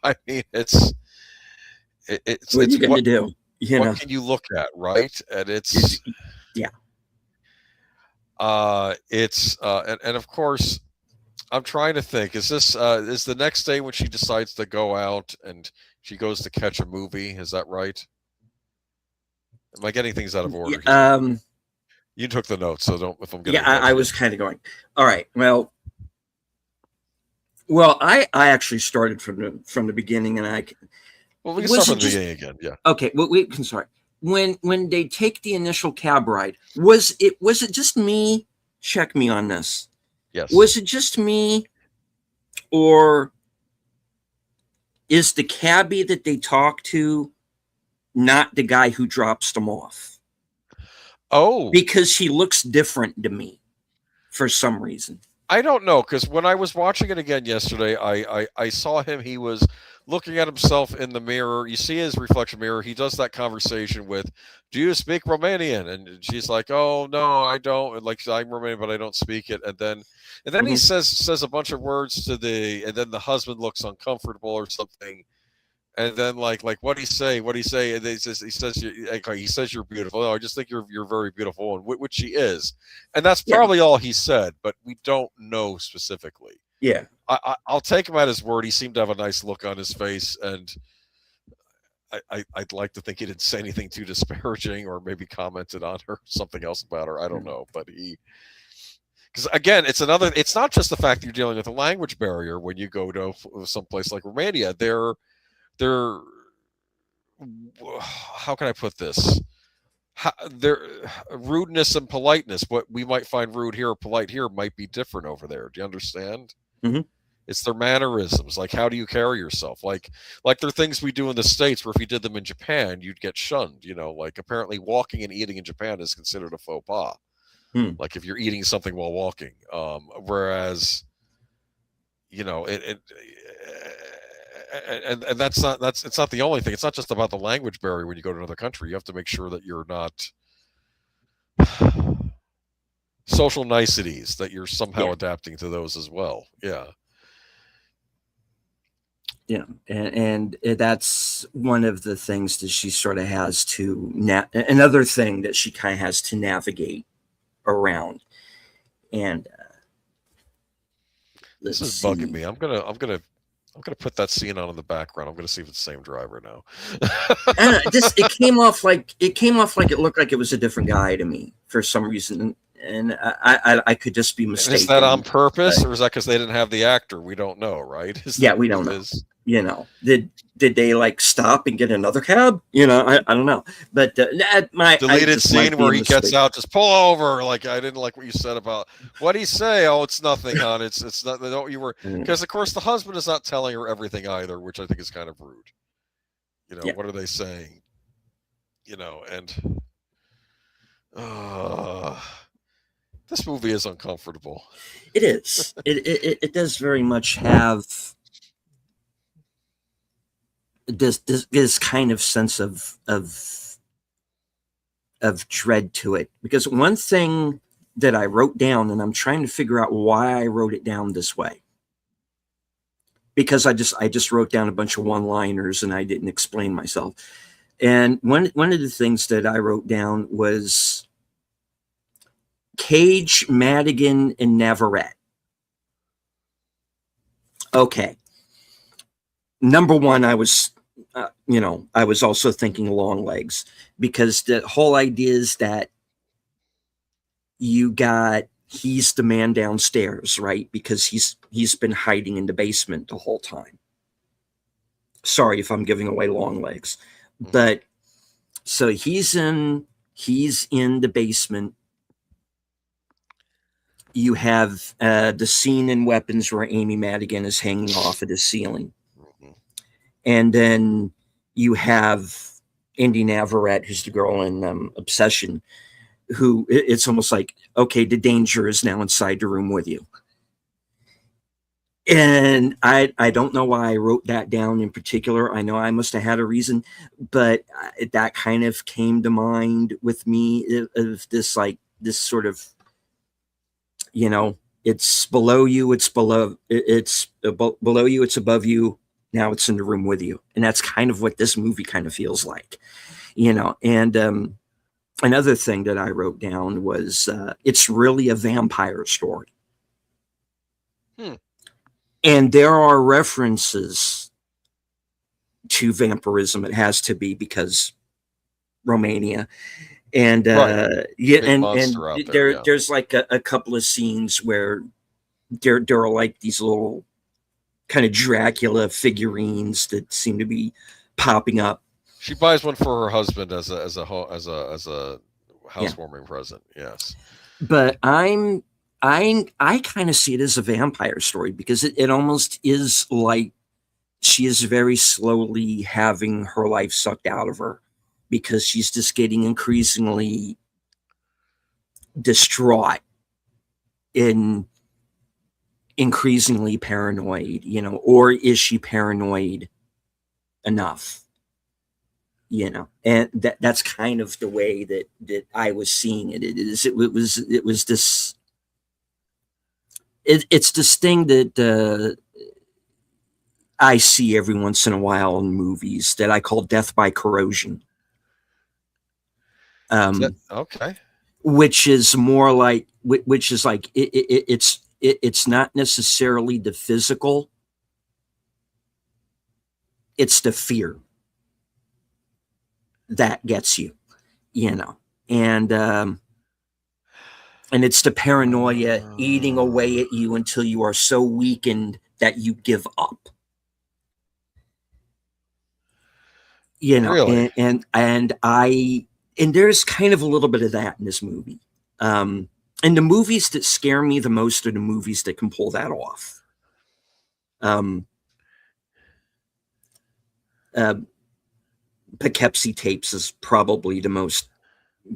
I mean, it's what are you going to do? What can you look at, right? And it's and of course, I'm trying to think. Is this is the next day when she decides to go out and she goes to catch a movie? Is that right? Am I getting things out of order? You took the notes, so don't. If I'm getting I was kind of going. All right. Well, I actually started from the beginning, and we can start from the beginning again. Yeah. Okay. Well, we can start when they take the initial cab ride. Was it just me? Check me on this. Yes. Was it just me, or is the cabbie that they talk to not the guy who drops them off? Oh, because he looks different to me for some reason. I don't know, because when I was watching it again yesterday, I saw him. He was looking at himself in the mirror. You see his reflection mirror. He does that conversation with, "Do you speak Romanian?" And she's like, "Oh no, I don't." And like, "I'm Romanian, but I don't speak it." And then he says a bunch of words and then the husband looks uncomfortable or something. And then like what do he say? What do he say? And he says you're beautiful. Oh, I just think you're very beautiful, and which she is, and that's Yeah. probably all he said. But we don't know specifically. Yeah. I'll take him at his word. He seemed to have a nice look on his face, and I'd like to think he didn't say anything too disparaging, or maybe commented on her, something else about her. I don't know, but because again, it's not just the fact that you're dealing with a language barrier when you go to someplace like Romania. They're how can I put this? Their rudeness and politeness, what we might find rude here or polite here, might be different over there. Do you understand? Mm-hmm. It's their mannerisms, like how do you carry yourself, like there are things we do in the States where if you did them in Japan, you'd get shunned. Like apparently walking and eating in Japan is considered a faux pas. Like if you're eating something while walking, whereas and it's not the only thing. It's not just about the language barrier. When you go to another country, you have to make sure that you're not social niceties, that you're somehow adapting to those as well. Yeah. And that's one of the things that she sort of has to another thing that she kind of has to navigate around. And this is bugging me. I'm gonna put that scene on in the background. I'm gonna see if it's the same driver now. It came off like it looked like it was a different guy to me for some reason, and I could just be mistaken. Is that on purpose, or is that because they didn't have the actor? We don't know, right? We don't know. Did they like stop and get another cab? I don't know. But deleted scene where he gets out, just pull over. Like, I didn't like what you said about what he say. Oh, it's nothing, hon. It's not. Don't you were because of course the husband is not telling her everything either, which I think is kind of rude. What are they saying? And this movie is uncomfortable. It is. It does very much have this kind of sense of dread to it, because one thing that I wrote down, and I'm trying to figure out why I wrote it down this way, because I just wrote down a bunch of one-liners and I didn't explain myself. And one of the things that I wrote down was Cage, Madigan, and Navarrete. Okay. Number one, I was also thinking long legs, because the whole idea is that he's the man downstairs, right? Because he's been hiding in the basement the whole time. Sorry if I'm giving away long legs, but so he's in the basement. You have the scene in Weapons where Amy Madigan is hanging off of the ceiling. And then you have Indy Navarrete, who's the girl in Obsession, who it's almost like, okay, the danger is now inside the room with you. And I don't know why I wrote that down in particular. I know I must have had a reason, but that kind of came to mind with me of this sort of, it's below you, it's above you. Now it's in the room with you. And that's kind of what this movie kind of feels like, and another thing that I wrote down was it's really a vampire story. And there are references to vampirism. It has to be, because Romania. And there's like a couple of scenes where there are like these little kind of Dracula figurines that seem to be popping up. She buys one for her husband as a housewarming present. Yes, but I kind of see it as a vampire story, because it almost is like she is very slowly having her life sucked out of her, because she's just getting increasingly distraught and increasingly paranoid, or is she paranoid enough? And that's kind of the way that I was seeing it. It was this. It's this thing that I see every once in a while in movies that I call death by corrosion. Okay. Which is more like, which is like, it's not necessarily the physical, it's the fear that gets you, you know, and it's the paranoia eating away at you until you are so weakened that you give up. You know, Really? and there's kind of a little bit of that in this movie. And the movies that scare me the most are the movies that can pull that off. Uh, Poughkeepsie Tapes is probably the most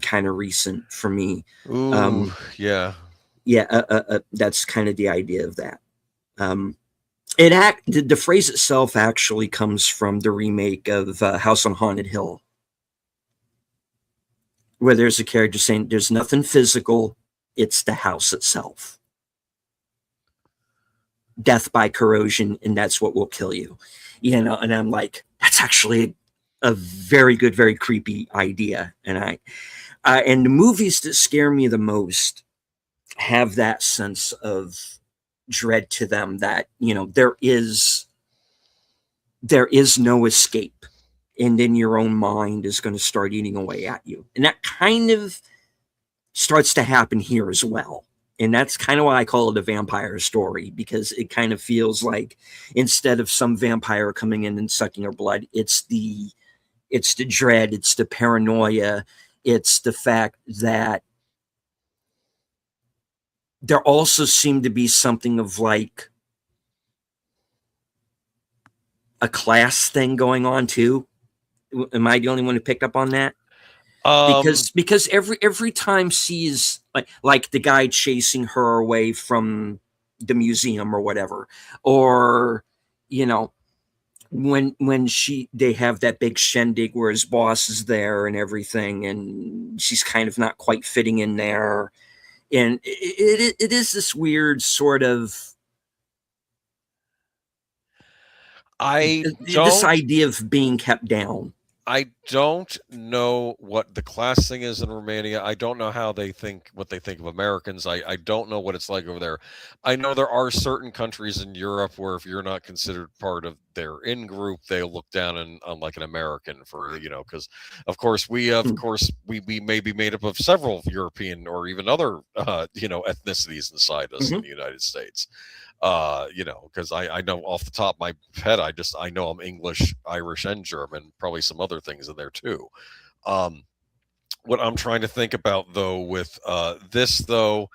kind of recent for me. Ooh, yeah. Yeah, that's kind of the idea of that. The phrase itself actually comes from the remake of House on Haunted Hill, where there's a character saying, "There's nothing physical; it's the house itself. Death by corrosion, and that's what will kill you." You know, and I'm like, that's actually a very good, very creepy idea. And the movies that scare me the most have that sense of dread to them, that, you know, there is no escape, and then your own mind is going to start eating away at you, and that kind of starts to happen here as well. And that's kind of why I call it a vampire story, because it kind of feels like, instead of some vampire coming in and sucking her blood, it's the dread, it's the paranoia, it's the fact that there also seemed to be something of like a class thing going on too. Am I the only one who picked up on that? Because every time sees like the guy chasing her away from the museum or whatever, or, you know, when they have that big shindig where his boss is there and everything, and she's kind of not quite fitting in there, and it is this weird sort of I this don't idea of being kept down. I don't know what the class thing is in Romania. I don't know how they think, what they think of Americans. I don't know what it's like over there. I know there are certain countries in Europe where if you're not considered part of their in group, they'll look down on like an American for, you know, because of course we may be made up of several European or even other you know, ethnicities inside us in the United States. You know, because I know off the top of my head, I know I'm English, Irish, and German, probably some other things in there too. What I'm trying to think about though with this though,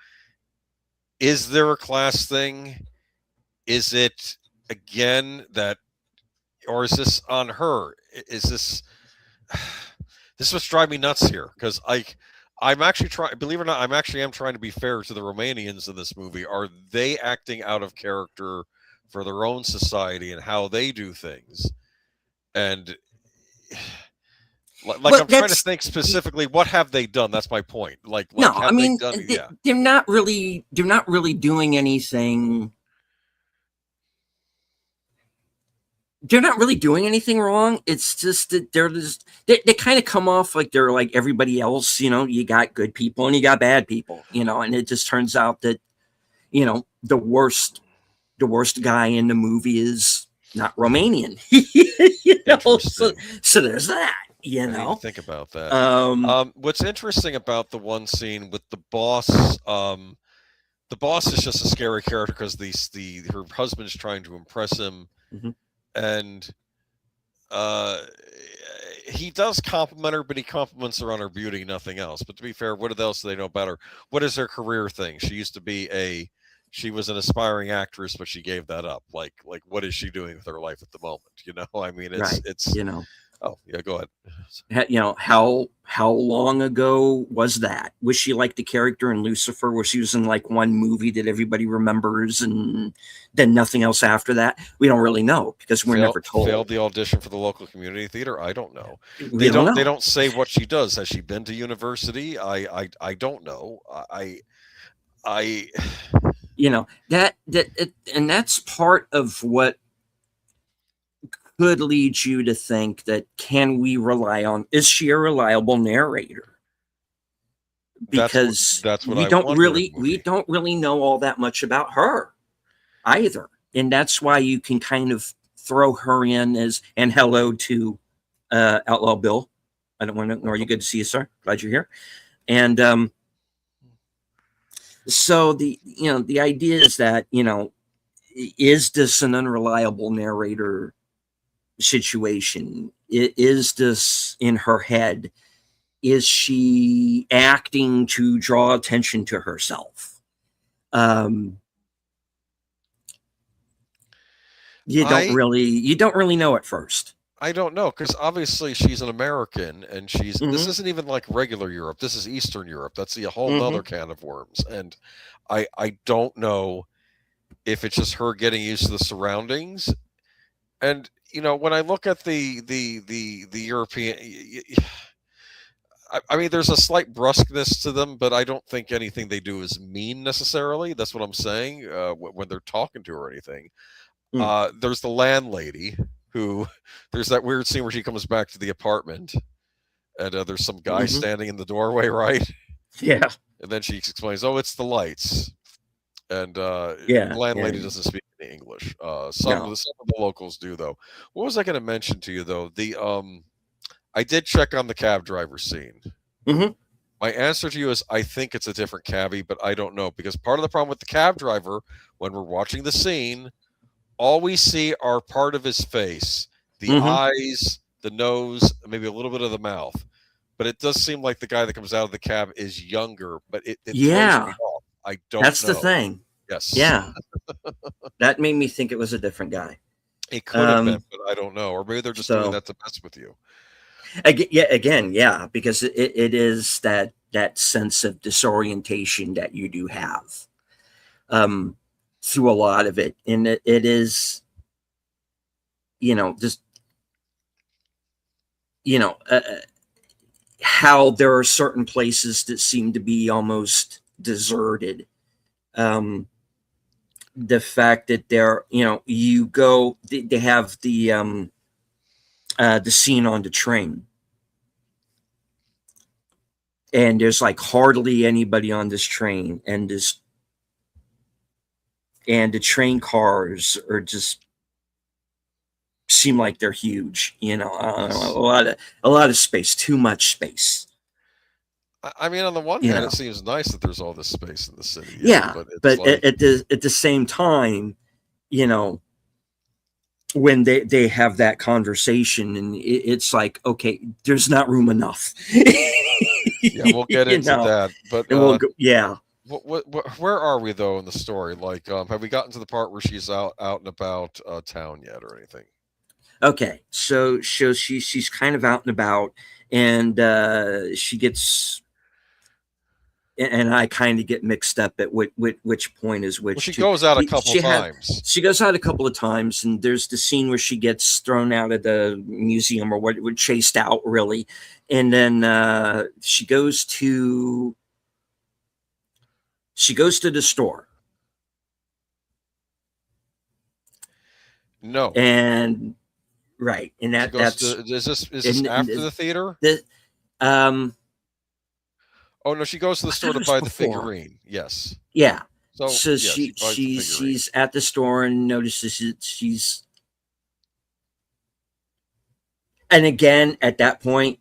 is there a class thing? Is it again that, or is this on her? Is this this was driving me nuts here, because I'm actually trying, believe it or not, am trying to be fair to the Romanians in this movie. Are they acting out of character for their own society and how they do things? And like Well, I'm trying to think specifically, what have they done? That's my point. Like no, have I mean, they done? Yeah, they're not really doing anything. They're not really doing anything wrong. It's just that they kind of come off like they're like everybody else. You know, you got good people and you got bad people. You know, and it just turns out that, you know, the worst guy in the movie is not Romanian. You know, so there's that. You I know, didn't even think about that. What's interesting about the one scene with the boss, the boss is just a scary character because her husband's trying to impress him, and he does compliment her, but he compliments her on her beauty, nothing else. But to be fair, what else do they know about her? What is her career thing? She was an aspiring actress, but she gave that up. Like what is she doing with her life at the moment? You know, I mean, it's you know. Oh yeah, go ahead. You know, how long ago was that? Was she like the character in Lucifer, where she was in like one movie that everybody remembers and then nothing else after that? We don't really know because we're never told. Failed the audition for the local community theater. I don't know. They don't know. They don't say what she does. Has she been to university? I don't know. You know, and that's part of what could lead you to think that, can we rely on, is she a reliable narrator? Because that's what we I don't wonder in the we movie. don't really know all that much about her either. And that's why you can kind of throw her in as, and hello to Outlaw Bill. I don't want to ignore you. Good to see you, sir. Glad you're here. And so the idea is that, is this an unreliable narrator situation? Is this in her head? Is she acting to draw attention to herself? You don't really know at first. I don't know, because obviously she's an American, and this Mm-hmm. isn't even like regular Europe. This is Eastern Europe. That's a whole Mm-hmm. nother can of worms. And I don't know if it's just her getting used to the surroundings. And when I look at the European, I mean, there's a slight brusqueness to them, but I don't think anything they do is mean necessarily. That's what I'm saying when they're talking to her or anything. There's the landlady who, there's that weird scene where she comes back to the apartment, and there's some guy Mm-hmm. standing in the doorway, right? Yeah. And then she explains, "Oh, it's the lights." And Yeah. the landlady doesn't speak any English. Some of the locals do, though. What was I going to mention to you, though? I did check on the cab driver scene. Mm-hmm. My answer to you is I think it's a different cabbie, but I don't know, because part of the problem with the cab driver, when we're watching the scene, all we see are part of his face, the eyes, the nose, maybe a little bit of the mouth. But it does seem like the guy that comes out of the cab is younger, but it throws me off. I don't That's know. the thing. Yes. Yeah. That made me think it was a different guy. It could have been, but I don't know. Or maybe they're just doing that to mess with you. Again, because it is that sense of disorientation that you do have through a lot of it. And it is, just, how there are certain places that seem to be almost deserted. The fact that they have the scene on the train, and there's like hardly anybody on this train, and the train cars are just seem like they're huge. A lot of space, too much space. I mean, on the one hand, it seems nice that there's all this space in the city. Yeah, but at the same time, when they have that conversation, and it's like, okay, there's not room enough. Yeah, we'll get into that. But where are we though in the story? Like, have we gotten to the part where she's out and about town yet, or anything? Okay, so she's kind of out and about, and she gets, and I kind of get mixed up at which point is which. Well, she goes out a couple times. She goes out a couple of times, and there's the scene where she gets thrown out of the museum, or what, chased out, really. And then she goes to the store. No. And right, and that's is this after the theater? Oh no, she goes to the store to buy the figurine. Yes. Yeah. So she's at the store and notices she's. And again, at that point,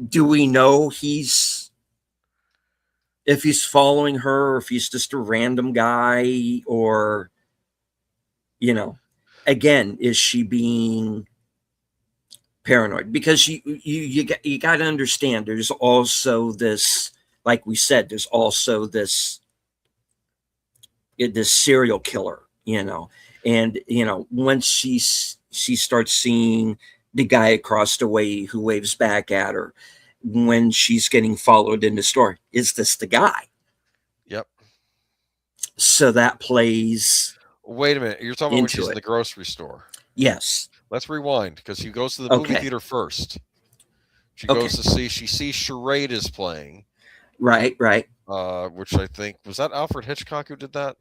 do we know if he's following her, or if he's just a random guy, or, again, is she being paranoid? Because you got to understand, there's also this, like we said, there's also this serial killer, and once she starts seeing the guy across the way who waves back at her when she's getting followed in the store, is this the guy? Yep. So that plays. Wait a minute, you're talking about when she's in the grocery store? Yes. Let's rewind, because she goes to the movie theater first. She goes to she sees Charade is playing. Right. Which I think, was that Alfred Hitchcock who did that?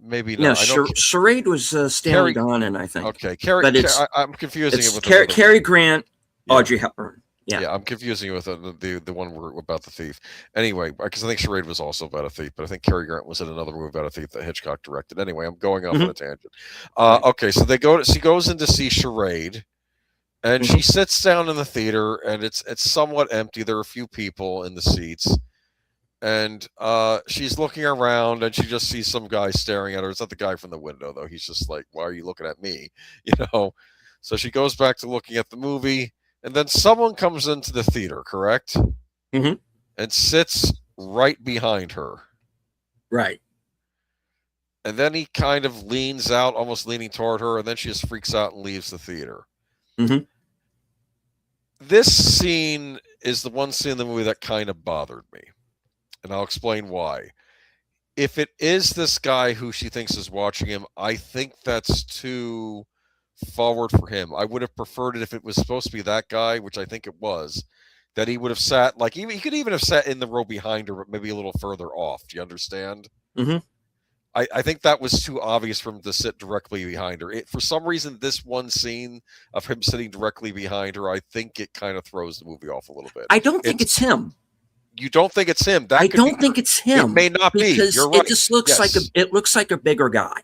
maybe No, not. I know Charade was Stanley Carrie. Donen, I think. Okay, Carrie. But I'm confusing it it's with another Cary movie. Grant, Yeah. Audrey Hepburn. Yeah. Yeah, I'm confusing it with the one about the thief. Anyway, because I think Charade was also about a thief, but I think Cary Grant was in another movie about a thief that Hitchcock directed. Anyway, I'm going off on a tangent. Right. Okay, so she goes in to see Charade, and she sits down in the theater, and it's somewhat empty. There are a few people in the seats, and she's looking around, and she just sees some guy staring at her. It's not the guy from the window, though. He's just like, "Why are you looking at me?" You know. So she goes back to looking at the movie. And then someone comes into the theater, correct? Mm-hmm. And sits right behind her. Right. And then he kind of leans out, almost leaning toward her, and then she just freaks out and leaves the theater. Mm-hmm. This scene is the one scene in the movie that kind of bothered me. And I'll explain why. If it is this guy who she thinks is watching him, I think that's too forward for him. I would have preferred it if it was supposed to be that guy, which I think it was, that he would have sat, like, he could even have sat in the row behind her, but maybe a little further off. Do you understand? Mm-hmm. I think that was too obvious for him to sit directly behind her. For some reason, this one scene of him sitting directly behind her, I think it kind of throws the movie off a little bit. I don't think it's him. You don't think it's him? I don't think it's him. It may not be. You're right. It just looks like a bigger guy.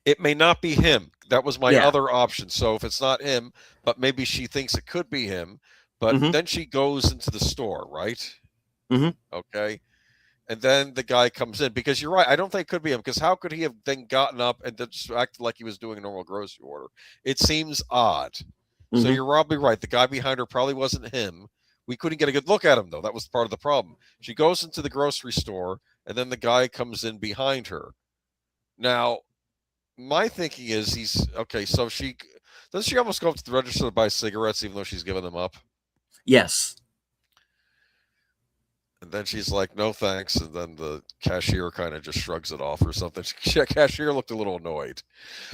It may not be him. That was my other option. So if it's not him, but maybe she thinks it could be him, but then she goes into the store, right? Mm-hmm. Okay. And then the guy comes in, because you're right. I don't think it could be him, because how could he have then gotten up and just acted like he was doing a normal grocery order? It seems odd. So you're probably right. The guy behind her probably wasn't him. We couldn't get a good look at him, though. That was part of the problem. She goes into the grocery store, and then the guy comes in behind her. Now, my thinking is so doesn't she almost go up to the register to buy cigarettes even though she's given them up? Yes. And then she's like, "No thanks," and then the cashier kind of just shrugs it off or something. The cashier looked a little annoyed.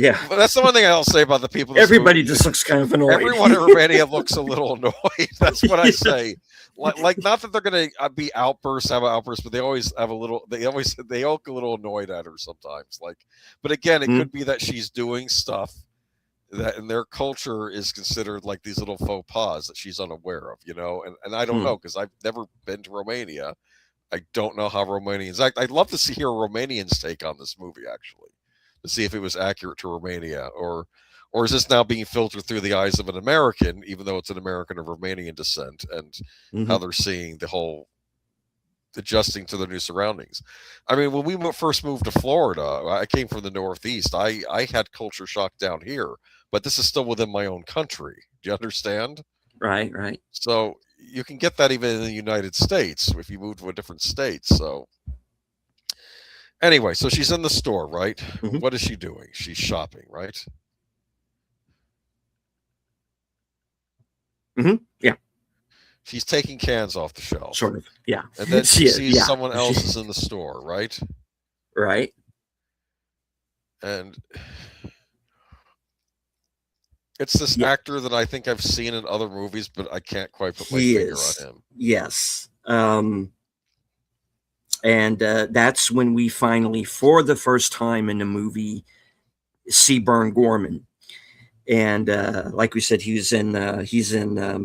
Yeah. But that's the one thing I'll say about the people. Everybody just looks kind of annoyed. Everyone in Romania looks a little annoyed. That's what I say. Like not that they're going to be have outbursts, but they always have they all get a little annoyed at her sometimes. But again, it could be that she's doing stuff that in their culture is considered like these little faux pas that she's unaware of, and I don't know, because I've never been to Romania. I don't know how Romanians act. I'd love to hear a Romanian's take on this movie, actually, to see if it was accurate to Romania, or is this now being filtered through the eyes of an American, even though it's an American of Romanian descent, and how they're seeing the whole adjusting to their new surroundings. I mean, when we first moved to Florida, I came from the Northeast. I had culture shock down here, but this is still within my own country. Do you understand? Right. So you can get that even in the United States if you move to a different state. So anyway, so she's in the store, right? What is she doing? She's shopping, right? Yeah. She's taking cans off the shelf. Sort of. Yeah. And then she sees someone else is in the store, right? Right. And it's this actor that I think I've seen in other movies, but I can't quite put my finger on him. Yes. And that's when we finally, for the first time in the movie, see Burn Gorman. And like we said, he's in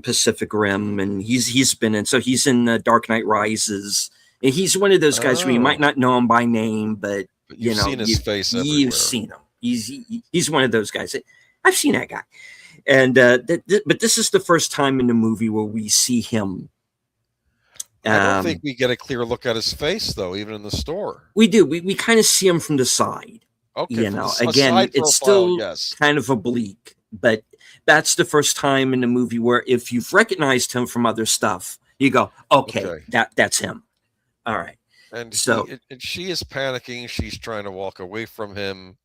Pacific Rim, and he's in Dark Knight Rises. And he's one of those guys where you might not know him by name, but you've seen his face everywhere. You've seen him. He's one of those guys. I've seen that guy. And but this is the first time in the movie where we see him. I don't think we get a clear look at his face, though, even in the store. We do. We kind of see him from the side. Okay, again, it's still kind of oblique, but that's the first time in the movie where if you've recognized him from other stuff, you go, okay. That's him. All right. And and she is panicking. She's trying to walk away from him.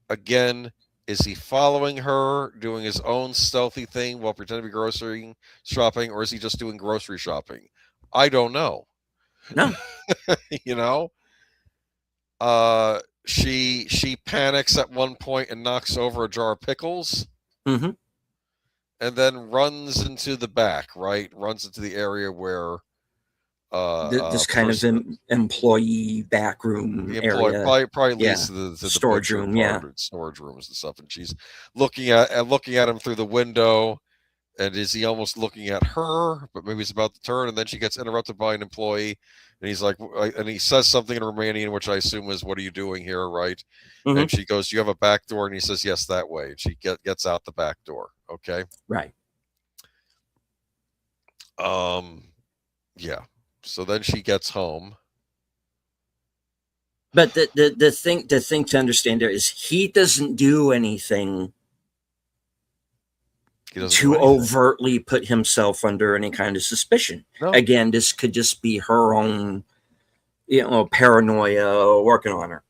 Again, is he following her, doing his own stealthy thing while pretending to be grocery shopping, or is he just doing grocery shopping? I don't know. No. She panics at one point and knocks over a jar of pickles, and then runs into the back, right? Runs into the area where This kind of person. employee backroom The employee area. probably Yeah. leads to the Storage butcher room, part yeah. and storage rooms and stuff. And she's looking at him through the window. And is he almost looking at her? But maybe he's about to turn, and then she gets interrupted by an employee, and he's like, and he says something in Romanian, which I assume is, "What are you doing here?" Right? Mhm. And she goes, "Do you have a back door?" And he says, "Yes, that way." And she gets out the back door. Okay. Right. Yeah. So then she gets home. But the thing to understand there is he doesn't do anything He doesn't do to anything. overtly put himself under any kind of suspicion. No. Again, this could just be her own, paranoia working on her.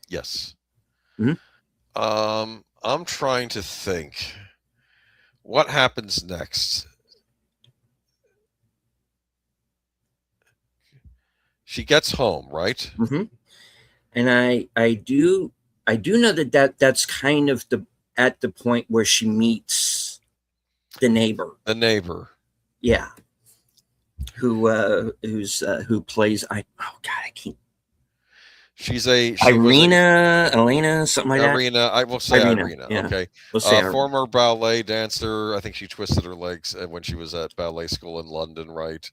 Yes. Mhm. I'm trying to think. What happens next? She gets home, right? Mm-hmm. And I do know that's kind of at the point where she meets the neighbor. The neighbor. Yeah. Who plays I can't. Elena, something like that. Irina, I will say Irina. Yeah. Okay. We'll say former ballet dancer. I think she twisted her legs when she was at ballet school in London, right?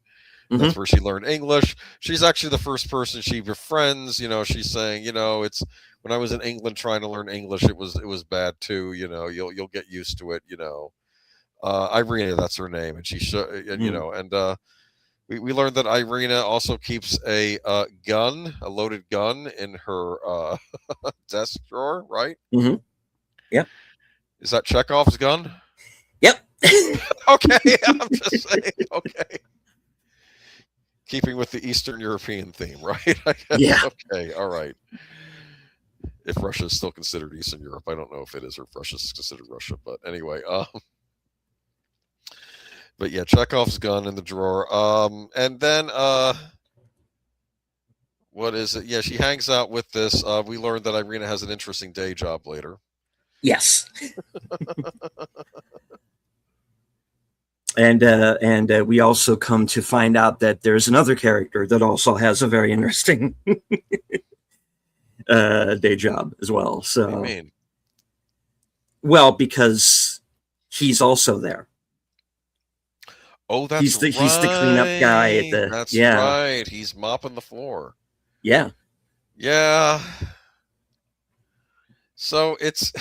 Mm-hmm. That's where she learned English. She's actually the first person she befriends. She's saying, it's when I was in England trying to learn English, it was bad too. You'll get used to it. Irina, that's her name, and we learned that Irina also keeps a loaded gun in her desk drawer, right? Mm-hmm. Yep. Is that Chekhov's gun? Yep. Okay, I'm just saying. Okay. Keeping with the Eastern European theme, right? Yeah. Okay, all right. If Russia is still considered Eastern Europe, I don't know if it is or if Russia is considered Russia, but anyway. But yeah, Chekhov's gun in the drawer. And then what is it? Yeah, she hangs out with this. We learned that Irina has an interesting day job later. Yes. And we also come to find out that there's another character that also has a very interesting day job as well. So, what do you mean? Well, because he's also there. Oh, that's he's the right. cleanup guy at the. That's yeah. right. He's mopping the floor. Yeah. Yeah. So it's.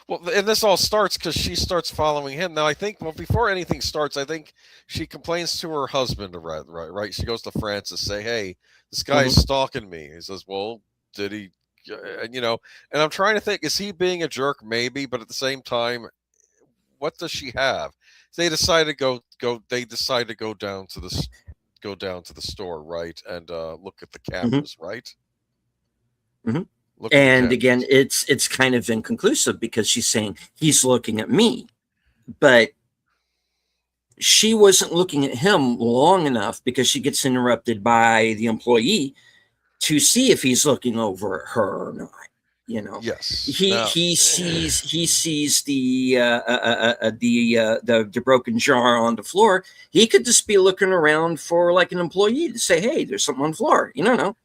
Well, and this all starts because she starts following him. Now, I think, before anything starts, I think she complains to her husband, right? She goes to Francis, say, "Hey, this guy's stalking me." He says, "Well, did he?" And and I'm trying to think, is he being a jerk? Maybe, but at the same time, what does she have? They decide to go. They decide to go down to the store, right, and look at the cameras, right? Mm-hmm. And again, it's kind of inconclusive because she's saying he's looking at me, but she wasn't looking at him long enough because she gets interrupted by the employee to see if he's looking over at her or not. Yes. He sees the broken jar on the floor. He could just be looking around for like an employee to say, "Hey, there's something on the floor." No.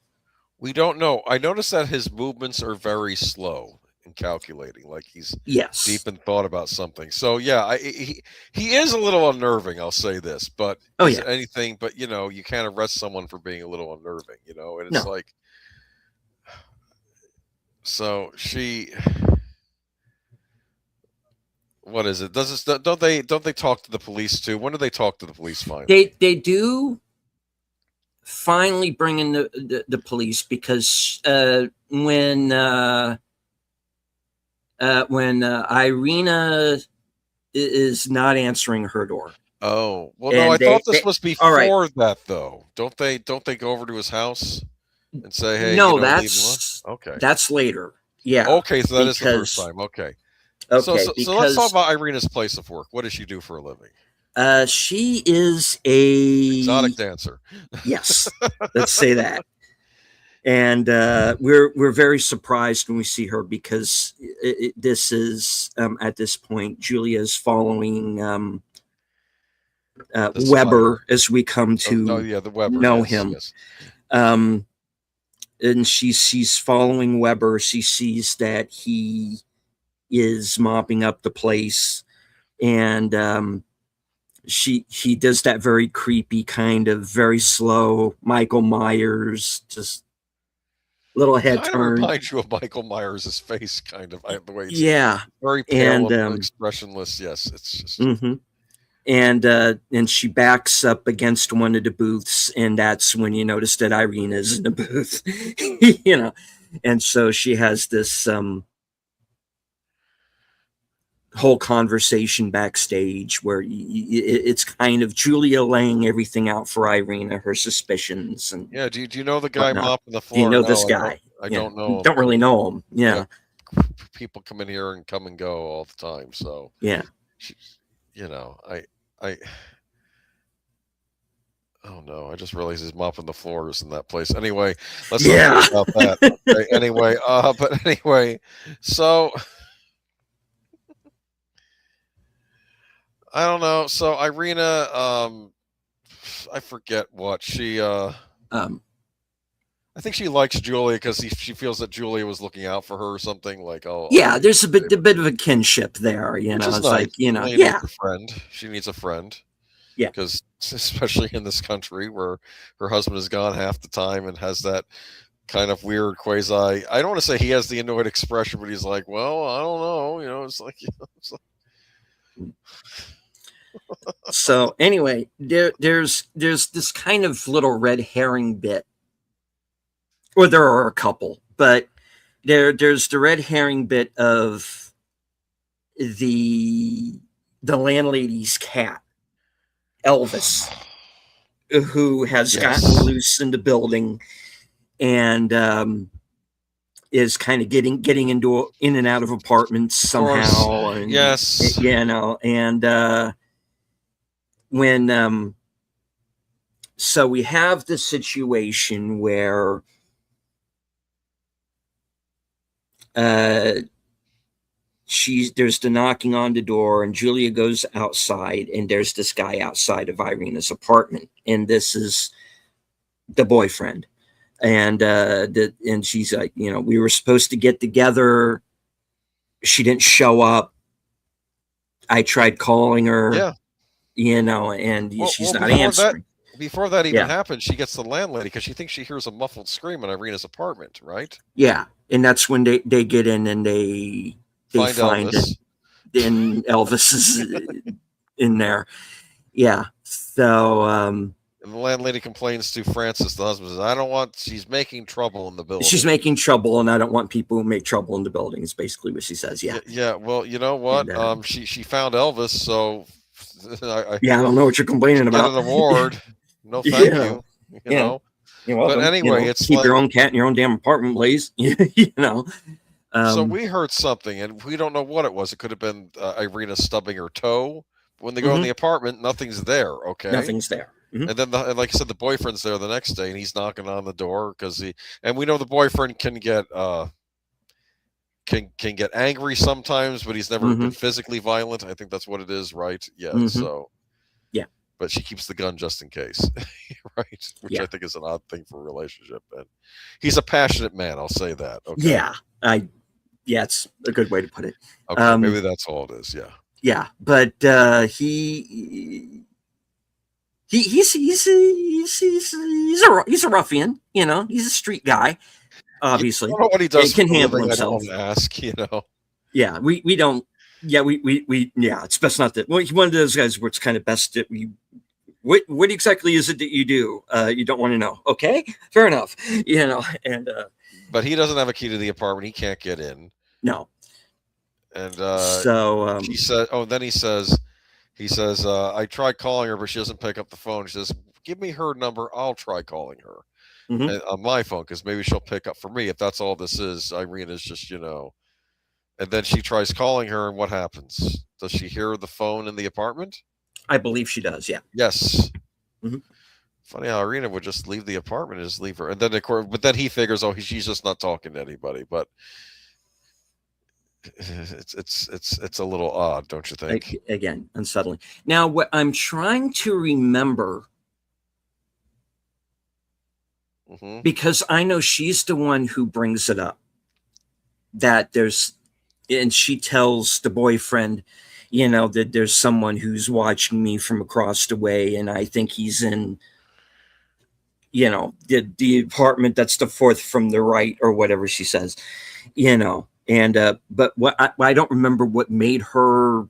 We don't know. I noticed that his movements are very slow in calculating, like he's deep in thought about something. So yeah, he is a little unnerving. I'll say this, but anything. But you can't arrest someone for being a little unnerving. And it's like, so she. What is it? Don't they talk to the police too? When do they talk to the police finally? They do. Finally bring in the police because when Irina is not answering her door. Oh, well, no, I thought this was before that, though. Don't they go over to his house and say, "Hey, no, that's later." Yeah. Okay, so that is the first time. Okay. So let's talk about Irina's place of work. What does she do for a living? She is a exotic dancer. Yes, let's say that. And we're very surprised when we see her because this is at this point Julia's following Weber, as we come Oh, to yeah, the Weber. know Yes, him. yes. And she's following Weber. She sees that he is mopping up the place, and he does that very creepy kind of very slow Michael Myers, just little head Kind of turn. reminds you of Michael Myers' face, kind of the way it's Yeah, very pale and and expressionless. Yes, it's just and she backs up against one of the booths, and that's when you notice that Irene is in the booth. And so she has this whole conversation backstage where it's kind of Julia laying everything out for Irina, her suspicions and yeah. Do you know the guy whatnot. mopping the Do you floor? know this No, guy? I Yeah, don't know him. don't really know him. Yeah, Yeah, people come in here and come and go all the time. So yeah. I. Oh no! I just realized he's mopping the floors in that place. Anyway, let's not Yeah. talk about that. Okay, anyway, but anyway, so I don't know. So Irina, I forget what she. I Um, think she likes Julia because she feels that Julia was looking out for her or something. Like, oh, yeah, there's a bit of a kinship there. which is It's nice. like Julia needs yeah, a friend. She needs a friend. yeah. Because especially in this country where her husband is gone half the time and has that kind of weird quasi. I don't want to say he has the annoyed expression, but he's like, "Well, I don't know." It's like, it's like So anyway, there's this kind of little red herring bit, or there are a couple, but there's the red herring bit of the landlady's cat, Elvis, who has gotten yes, loose in the building and is kind of getting in and out of apartments of course, somehow, and yes. and when so we have the situation where there's the knocking on the door, and Julia goes outside, and there's this guy outside of Irina's apartment, and this is the boyfriend. And and she's like, we were supposed to get together. She didn't show up. I tried calling her, Yeah. and she's not before answering. Before that even Yeah. happens, she gets the landlady because she thinks she hears a muffled scream in Irina's apartment, right? Yeah, and that's when they get in and they find Elvis. it, and Elvis is in there. Yeah, so And the landlady complains to Francis, the husband, says, "I don't want. She's making trouble in the building. she's making trouble, and I don't want people who make trouble in the building." Is basically what she says. Yeah. Yeah. Well, you know what? And, she found Elvis, so I don't know what you're complaining get about. an award. No, thank Yeah. you. You Yeah. know. You're welcome. But anyway, it's keep like, your own cat in your own damn apartment, please. So we heard something, and we don't know what it was. It could have been Irina stubbing her toe. When they go in the apartment, nothing's there. Okay, nothing's there. And then, like I said, the boyfriend's there the next day, and he's knocking on the door and we know the boyfriend can get can get angry sometimes, but he's never been physically violent. I think that's what it is, right? Yeah. So yeah, but she keeps the gun just in case, right? Which I think is an odd thing for a relationship. And he's a passionate man. I'll say that. Okay. Yeah, it's a good way to put it. Okay, maybe that's all it is. Yeah. Yeah, but he's a ruffian, he's a street guy, obviously. I don't know what he does. He can handle himself. I don't ask, Yeah, we don't. Yeah, yeah. It's best not that. Well, he's one of those guys where it's kind of best that we. What exactly is it that you do? You don't want to know. Okay, fair enough. And but he doesn't have a key to the apartment. He can't get in. No. And so he said, then he says, I tried calling her, but she doesn't pick up the phone. She says, give me her number. I'll try calling her on my phone, because maybe she'll pick up for me. If that's all this is, Irina's just, And then she tries calling her, and what happens? Does she hear the phone in the apartment? I believe she does. Yeah. Yes. Funny how Irina would just leave the apartment and just leave her. And then, of course, but then he figures, she's just not talking to anybody. But it's a little odd, don't you think? Again, unsettling. Now, what I'm trying to remember, Hmm. because I know she's the one who brings it up, that there's, and she tells the boyfriend, that there's someone who's watching me from across the way, and I think he's in, the apartment that's the fourth from the right or whatever she says, and but I don't remember what made her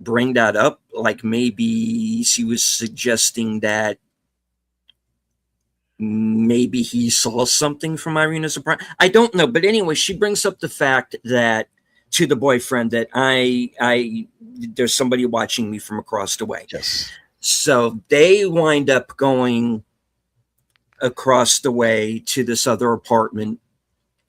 bring that up. Like maybe she was suggesting that maybe he saw something from Irina's apartment. I don't know, but anyway, she brings up the fact that to the boyfriend that I there's somebody watching me from across the way. Yes. So they wind up going across the way to this other apartment,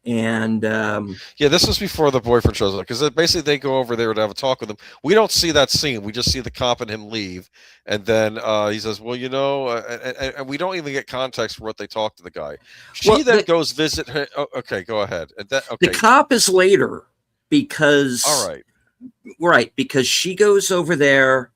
and Yeah, this was before the boyfriend shows up because basically they go over there to have a talk with him. We don't see that scene. We just see the cop and him leave, and then he says, "Well, and we don't even get context for what they talk to the guy." She well, then goes visit her. Oh, okay, go ahead. And that the okay, cop is later all because right, right, because she goes over there,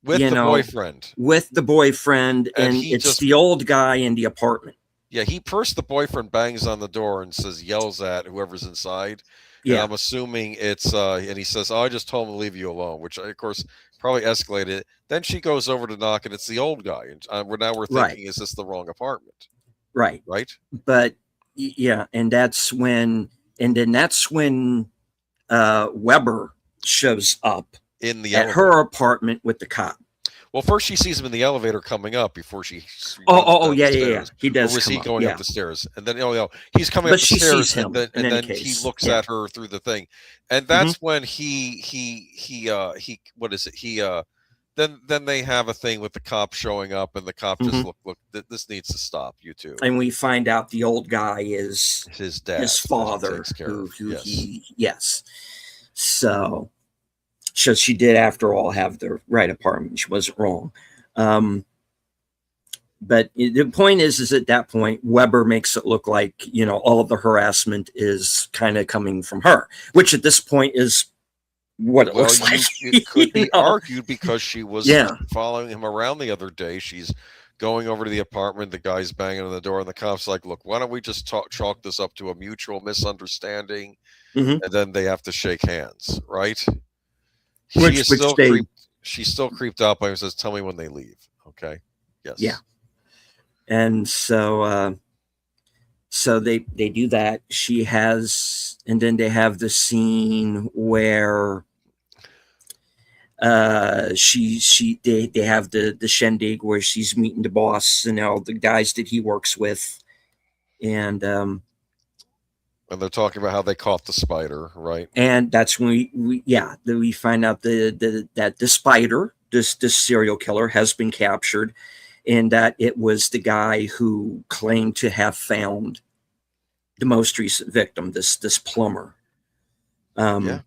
with the boyfriend, with the boyfriend, and and he it's just the old guy in the apartment. yeah, he first the boyfriend bangs on the door and yells at whoever's inside. And Yeah, I'm assuming it's and he says, "Oh, I just told him to leave you alone," which of course probably escalated. Then she goes over to knock, and it's the old guy. And we're right, thinking, is this the wrong apartment? right. Right? But yeah, and that's when Weber shows up In the at elevator. her apartment with the cop. Well, first she sees him in the elevator coming up before she Oh, runs oh, down the yeah, yeah, yeah. stairs. He Or does was come he up. going up Yeah, the stairs? And then he's coming up but the she sees stairs, and him then in any he case. looks Yeah. at her through the thing, and Hmm. that's when he what is it then they have a thing with the cop showing up, and the cop just Hmm. look, this needs to stop, you two. And we find out the old guy is His his dad that he father, takes care of. who Yes. he yes. So she did, after all, have the right apartment. She wasn't wrong. Um, but the point is at that point, Weber makes it look like, all of the harassment is kind of coming from her, which at this point is what it Well, looks like. it could you be know? argued because she was Yeah. following him around the other day. She's going over to the apartment. The guy's banging on the door, and the cop's like, "Look, why don't we just chalk this up to a mutual misunderstanding?" Hmm. And then they have to shake hands, right? She is Which still they, creeped. She's still creeped out by him. Says, "Tell me when they leave." Okay. yeah. Yes. And so they do that. She has, and then they have the scene where they have the shindig where she's meeting the boss and all the guys that he works with, and And they're talking about how they caught the spider, right? that's when we find out that the spider, this serial killer, has been captured, and that it was the guy who claimed to have found the most recent victim, this plumber. Yeah.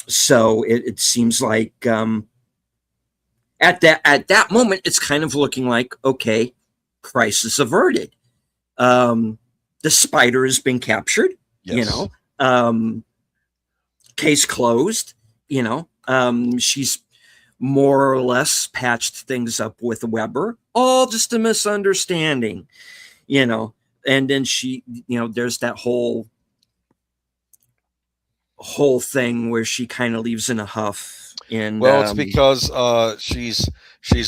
So it seems like at that moment, it's kind of looking like, okay, crisis averted. The spider has been captured. Yes. Case closed. She's more or less patched things up with Weber. All just a misunderstanding. And then she, there's that whole thing where she kind of leaves in a huff, and Well, it's because she's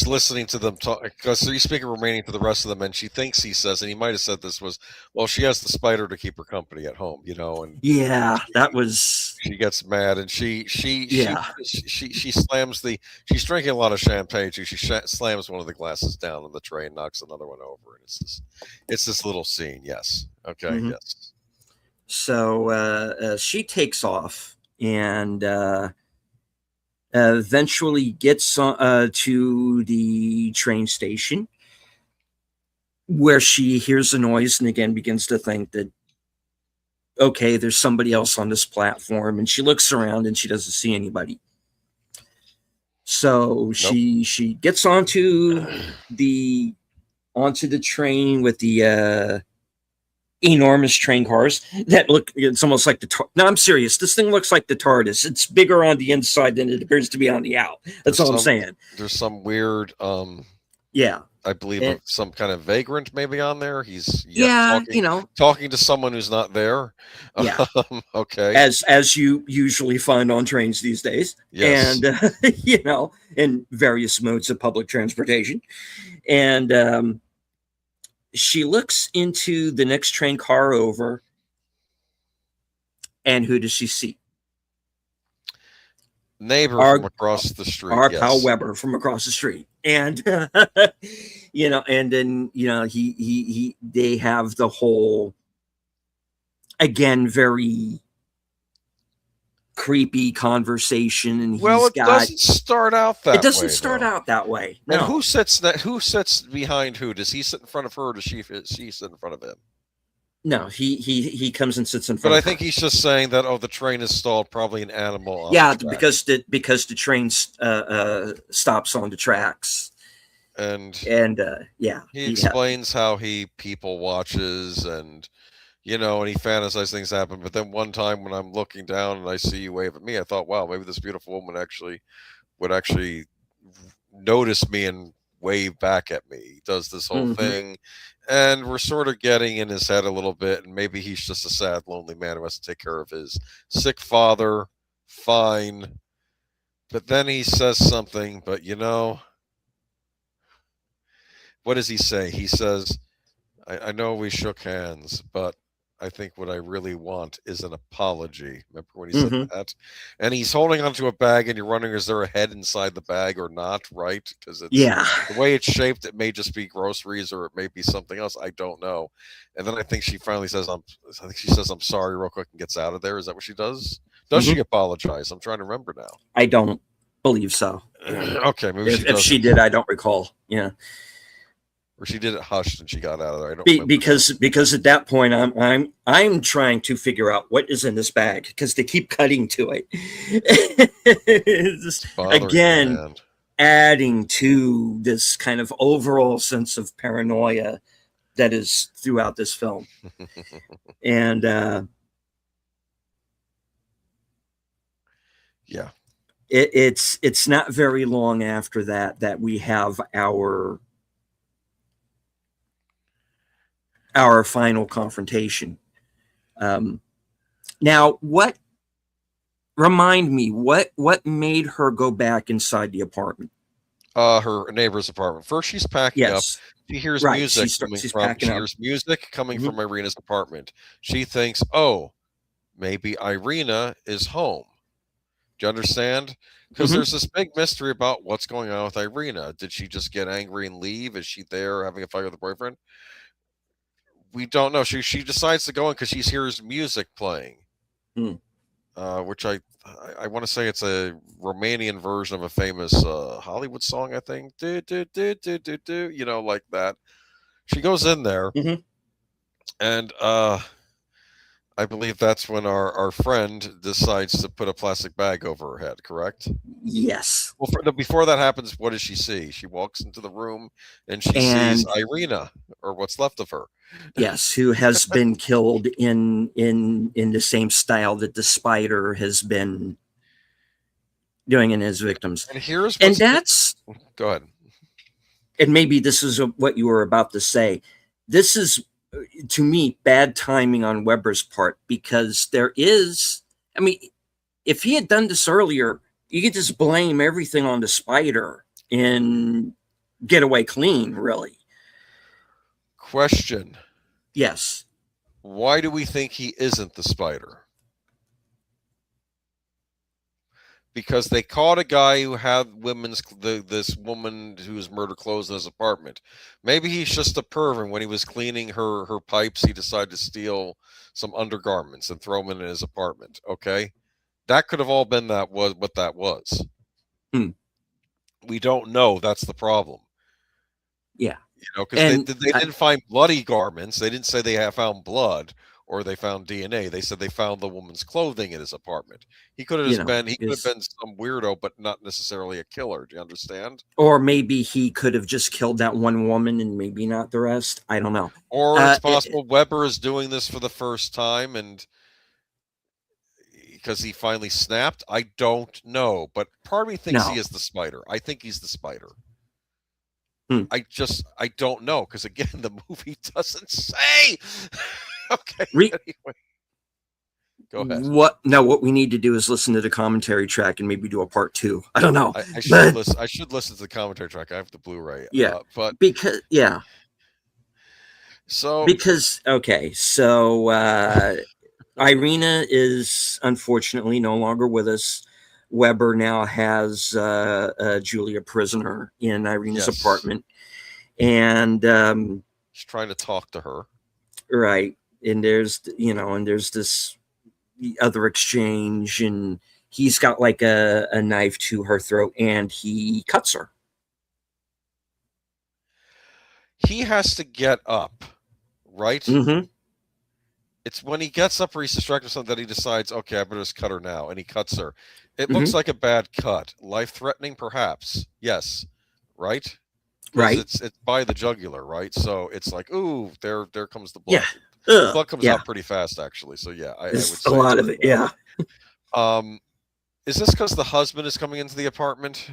listening to them talk, because he's speaking Romanian to the rest of them, and she thinks he says, and he might have said this was, well, she has the spider to keep her company at home, and yeah, that was, she gets mad, and yeah. she slams she's drinking a lot of champagne too. She slams one of the glasses down on the tray and knocks another one over, and it's this little scene. Yes, okay, Mhm. yes. So she takes off, and eventually gets to the train station, where she hears a noise and again begins to think that, okay, there's somebody else on this platform, and she looks around and she doesn't see anybody. So Nope. she gets onto the train with the enormous train cars that look, it's almost like no, I'm serious, this thing looks like the TARDIS. It's bigger on the inside than it appears to be on the out. That's all I'm saying. There's some weird yeah, I believe and, some kind of vagrant maybe on there. He's talking to someone who's not there. Yeah. Okay. As you usually find on trains these days. Yes. And in various modes of public transportation. And she looks into the next train car over, and who does she see? Neighbor from across the street. Our pal Weber from across the street. And and then they have the whole, again, very creepy conversation, and it doesn't start out that way. It doesn't start out that way. No. And who sits behind who? Does he sit in front of her, or does she sit in front of him? No, he comes and sits in front. But I think he's just saying that the train is stalled, probably an animal. Because the train stops on the tracks. And he explains how he people watches, and and he fantasizes things happen. But then one time when I'm looking down and I see you wave at me, I thought, wow, maybe this beautiful woman would actually notice me and wave back at me. He does this whole thing, and we're sort of getting in his head a little bit, and maybe he's just a sad, lonely man who has to take care of his sick father. Fine. But then he says something, but what does he say? He says, I know we shook hands, but I think what I really want is an apology. Remember when he said that? And he's holding onto a bag, and you're wondering, is there a head inside the bag or not, right? Because the way it's shaped, it may just be groceries, or it may be something else. I don't know. And then I think she finally says, I'm sorry, real quick, and gets out of there. Is that what she does? Does she apologize? I'm trying to remember now. I don't believe so. Okay, maybe if she did, I don't recall. Yeah. Or she did it hushed and she got out of there. I don't because at that point I'm trying to figure out what is in this bag, because they keep cutting to it. Again, adding to this kind of overall sense of paranoia that is throughout this film. And it's not very long after that we have our final confrontation. Now, remind me, what made her go back inside the apartment? Her neighbor's apartment. First, she's packing up. She hears music coming from Irina's apartment. She thinks, oh, maybe Irina is home. Do you understand? Because there's this big mystery about what's going on with Irina. Did she just get angry and leave? Is she there having a fight with her boyfriend? We don't know. She decides to go in because she hears music playing, which I want to say it's a Romanian version of a famous Hollywood song. I think, do, like that. She goes in there, and I believe that's when our friend decides to put a plastic bag over her head. Correct? Yes. Well, before that happens, what does she see? She walks into the room and she sees Irina, or what's left of her. Yes, who has been killed in the same style that the spider has been doing in his victims. And go ahead. And maybe this is what you were about to say. This is, to me, bad timing on Weber's part, because if he had done this earlier, you could just blame everything on the spider and get away clean, really. Question. Yes. Why do we think he isn't the spider? Because they caught a guy who had this woman whose murder clothes in his apartment. Maybe he's just a perv, and when he was cleaning her pipes, he decided to steal some undergarments and throw them in his apartment. Okay, that could have all been what that was. We don't know. That's the problem. Yeah. Because they didn't find bloody garments. They didn't say they have found blood. or they found DNA. They said they found the woman's clothing in his apartment. He could have You just know, been he could have been some weirdo, but not necessarily a killer. Do you understand? or maybe he could have just killed that one woman and maybe not the rest. I don't know. Or it's It, possible Weber is doing this for the first time and because he finally snapped. I don't know, but part of me thinks No. he is the spider. I think he's the spider. Hmm. I don't know because again the movie doesn't say. Okay. Anyway. Go ahead. What we need to do is listen to the commentary track and maybe do a part 2. I don't know. I should listen to the commentary track. I have the Blu-ray. Yeah, but because okay, so Irina is unfortunately no longer with us. Weber now has Julia prisoner in Irina's apartment, and he's trying to talk to her. Right, and there's this other exchange, and he's got like a knife to her throat, and he cuts her. He has to get up, right? Mm-hmm. It's when he gets up or he's distracted or something that he decides, okay, I better just cut her now, and he cuts her. It looks like a bad cut, life-threatening, perhaps. Yes, right? Right. It's by the jugular, right? So it's like, ooh, there comes the blood. Yeah. The blood comes out pretty fast, actually. So yeah, I would say a lot of it. Yeah. Is this because the husband is coming into the apartment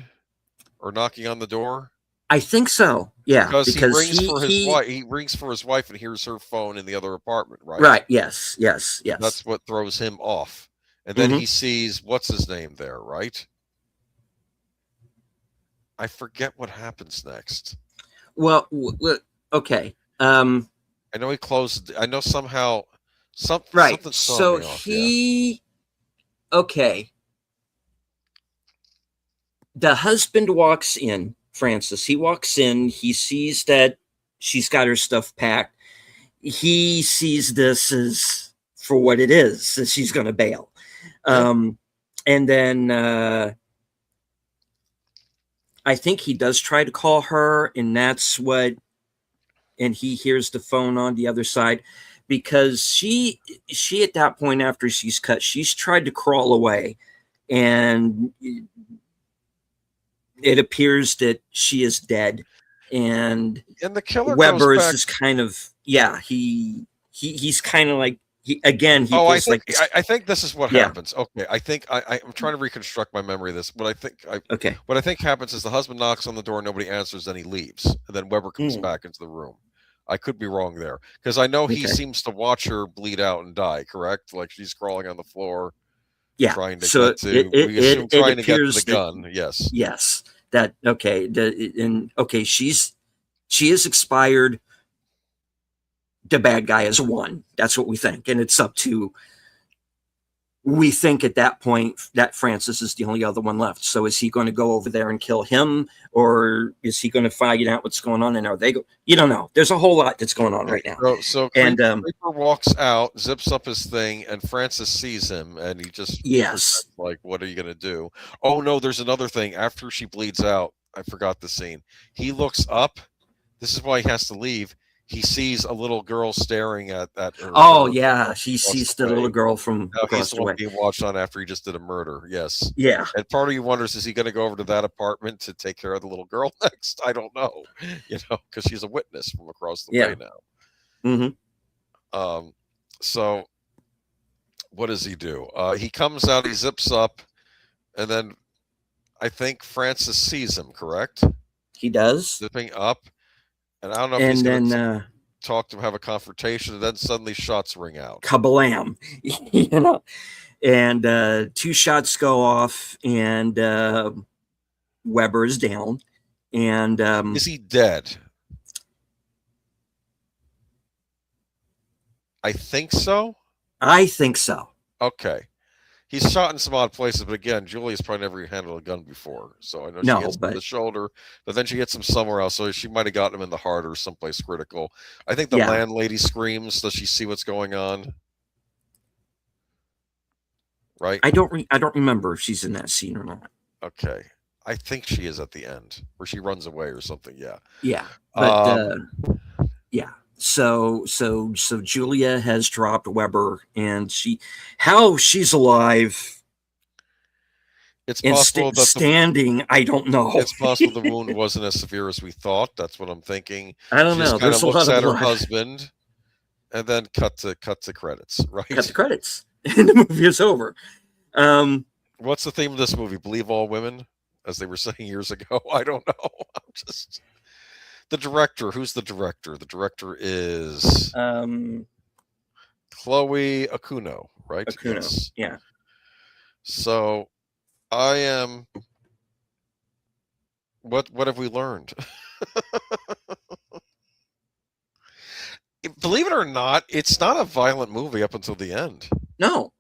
or knocking on the door? I think so. Yeah, because he rings for his wife and hears her phone in the other apartment, right? Right. Yes. That's what throws him off, and then he sees what's his name there, right? I forget what happens next. Well, okay. I know he closed. I know somehow something. Right. So okay. The husband walks in. Francis. He walks in. He sees that she's got her stuff packed. He sees this as for what it is. That she's going to bail. And then I think he does try to call her, and that's what. And he hears the phone on the other side, because she at that point, after she's cut, she's tried to crawl away, and it appears that she is dead. And the killer Weber is just kind of he's kind of like I think this is what happens. Okay, I think I'm trying to reconstruct my memory of this. What I think happens is the husband knocks on the door, nobody answers, then he leaves, and then Weber comes back into the room. I could be wrong there because I know he seems to watch her bleed out and die. Correct, like she's crawling on the floor. Yeah, trying to get to the gun. Yes. That okay. She is expired. The bad guy has won. That's what we think, and it's up to. We think at that point that Francis is the only other one left. So is he going to go over there and kill him, or is he going to find out what's going on? And are they go? You don't know. There's a whole lot that's going on right now. So Creeper walks out, zips up his thing, and Francis sees him, and he just like, what are you going to do? Oh no, there's another thing. After she bleeds out, I forgot the scene. He looks up. This is why he has to leave. He sees a little girl staring at her. Oh yeah, she sees the little girl from across the way. Being watched on after he just did a murder. Yes. Yeah. And part of you wonders, is he going to go over to that apartment to take care of the little girl next? I don't know. Because she's a witness from across the way now. Mm-hmm. So what does he do? He comes out. He zips up, and then I think Francis sees him. Correct. He does. Zipping up. And I don't know if he's going to talk to him, have a confrontation, and then suddenly shots ring out. Kablam. And 2 shots go off, and Weber is down. And is he dead? I think so. Okay. He's shot in some odd places, but again, Julia's probably never handled a gun before. So I know she hits him in the shoulder, but then she hits him somewhere else. So she might have gotten him in the heart or someplace critical. I think the landlady screams. Does she see what's going on? Right? I don't remember if she's in that scene or not. Okay. I think she is at the end, where she runs away or something. Yeah. Yeah. But So Julia has dropped Weber, and how she's alive It's and possible that standing, I don't know. it's possible the wound wasn't as severe as we thought. That's what I'm thinking. I don't She just know. kind There's of a lot looks of at her blood. husband, and then cut to credits. Cut Right. the credits, and the movie is over. What's the theme of this movie? Believe all women, as they were saying years ago. I don't know. I'm just the director. Who's the director? The director is Chloe Akuno, right? Akuno. Yes. Yeah. So I am. What have we learned? Believe it or not, it's not a violent movie up until the end. No.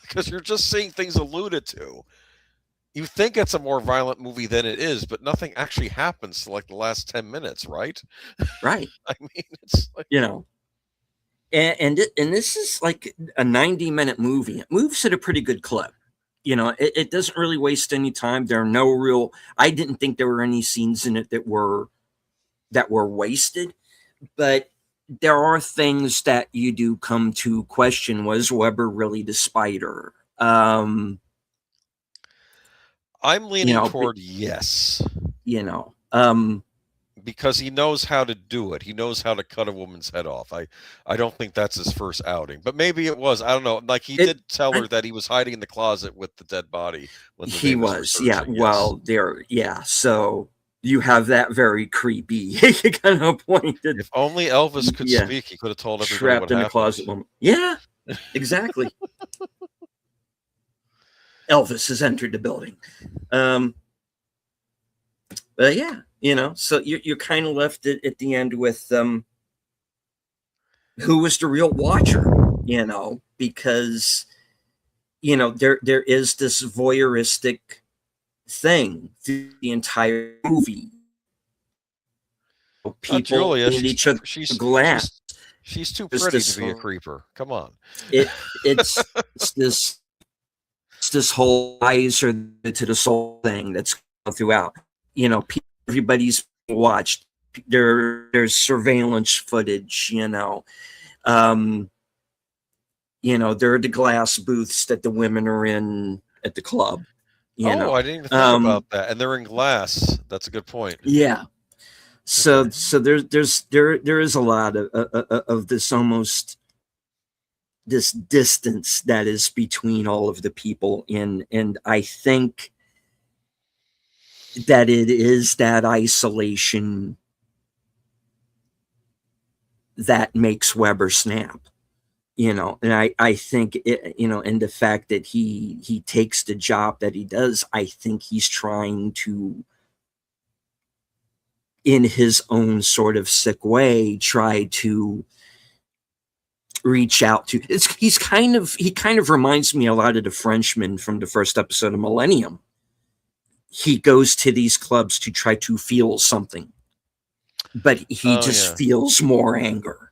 Because you're just seeing things alluded to. You think it's a more violent movie than it is, but nothing actually happens to like the last 10 minutes, right? Right. I mean, it's like, and this is like a 90-minute movie. It moves at a pretty good clip. It doesn't really waste any time. There are no real. I didn't think there were any scenes in it that were wasted, but there are things that you do come to question. Was Weber really the spider? I'm leaning toward yes. Because he knows how to do it. He knows how to cut a woman's head off. I don't think that's his first outing, but maybe it was. I don't know. Like he did tell her that he was hiding in the closet with the dead body when he was. Yeah. Yes. Well, there. Yeah. So you have that very creepy kind of point. If only Elvis could speak, he could have told everybody trapped what in happened. the closet woman. Yeah. Exactly. Elvis has entered the building. But yeah, so you're kind of left at the end with who was the real watcher, because there is this voyeuristic thing through the entire movie. People Julia, in each other glass. She's too pretty to be a creeper. Come on. It's this whole eyes are to the soul thing that's throughout. Everybody's watched. There's surveillance footage. There are the glass booths that the women are in at the club. I didn't even think about that. And they're in glass. That's a good point. Yeah. So there is a lot of this almost this distance that is between all of the people and I think that it is that isolation that makes Weber snap, and I think and the fact that he takes the job that he does, I think he's trying to, in his own sort of sick way, try to reach out to. He kind of reminds me a lot of the Frenchman from the first episode of Millennium. He goes to these clubs to try to feel something, but he feels more anger,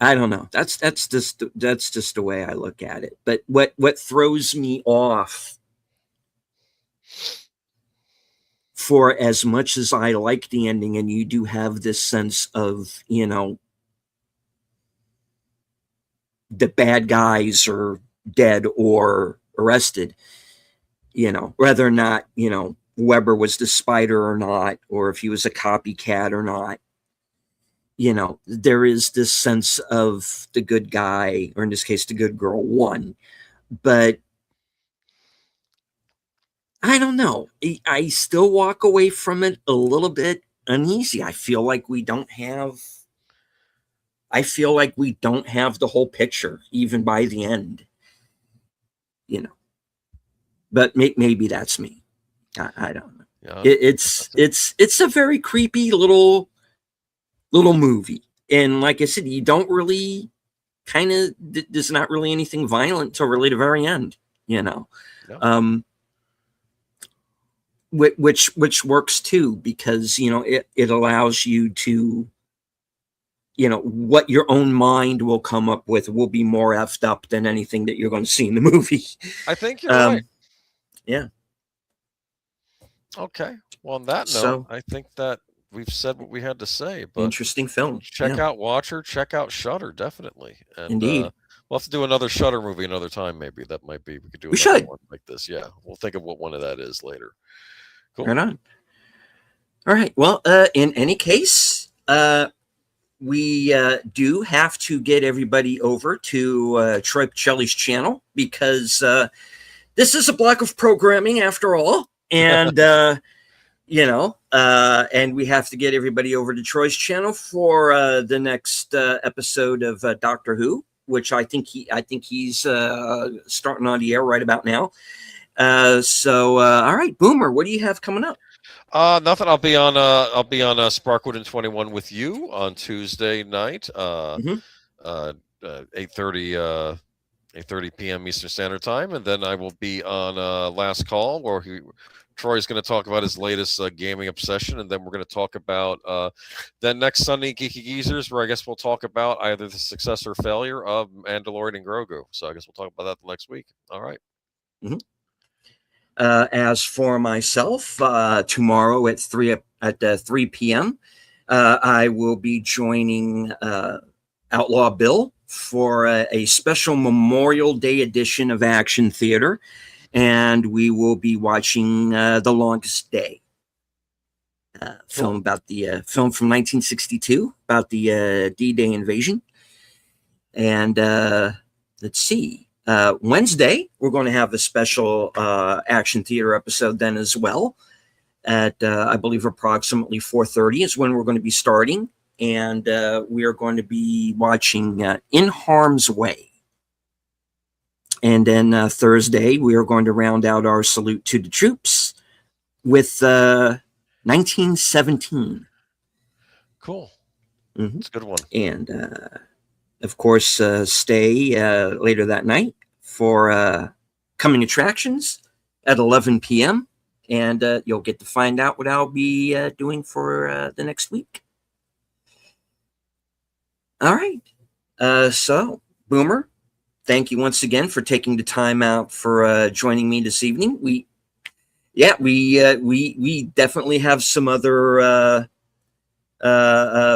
I don't know. That's just the way I look at it. But what throws me off, for as much as I like the ending, and you do have this sense of, the bad guys are dead or arrested, whether or not, Weber was the spider or not, or if he was a copycat or not, there is this sense of the good guy, or in this case, the good girl won. But I don't know. I still walk away from it a little bit uneasy. I feel like we don't have the whole picture, even by the end. But maybe that's me. I don't know. Yeah, it's a very creepy little movie, and like I said, you don't really there's not really anything violent till really the very end. Yeah. Which works too, because it allows you to, what your own mind will come up with will be more effed up than anything that you're going to see in the movie. I think you're right. Yeah. Okay. Well, on that note, So I think that we've said what we had to say. But interesting film. check Yeah, out Watcher, check out Shudder, definitely. And indeed. we'll have to do another Shudder movie another time, maybe. That might be, we could do We another should. one like this. Yeah. We'll think of what one of that is later. Cool. Right on. All right. Well, in any case, we do have to get everybody over to Troy Pacelli's channel because this is a block of programming after all. And, and we have to get everybody over to Troy's channel for the next episode of Doctor Who, which I think he's starting on the air right about now. All right, Boomer, what do you have coming up? Nothing. I'll be on Sparkwood and 21 with you on Tuesday night. 8:30 p.m. Eastern Standard Time, and then I will be on Last Call, where Troy's going to talk about his latest gaming obsession, and then we're going to talk about then next Sunday Geeky Geezers, where I guess we'll talk about either the success or failure of Mandalorian and Grogu. So I guess we'll talk about that next week. All right. Mm-hmm. As for myself, tomorrow at 3 p.m., I will be joining Outlaw Bill for a special Memorial Day edition of Action Theater, and we will be watching The Longest Day, film about the film from 1962 about the D-Day invasion. And let's see. Wednesday, we're going to have a special Action Theater episode then as well. At I believe approximately 4:30 is when we're going to be starting, and we are going to be watching In Harm's Way. And then Thursday, we are going to round out our salute to the troops with 1917. Cool. Mm-hmm. It's a good one. And of course, stay later that night for coming attractions at 11 p.m. And you'll get to find out what I'll be doing for the next week. All right. So, Boomer, thank you once again for taking the time out for joining me this evening. We definitely have some other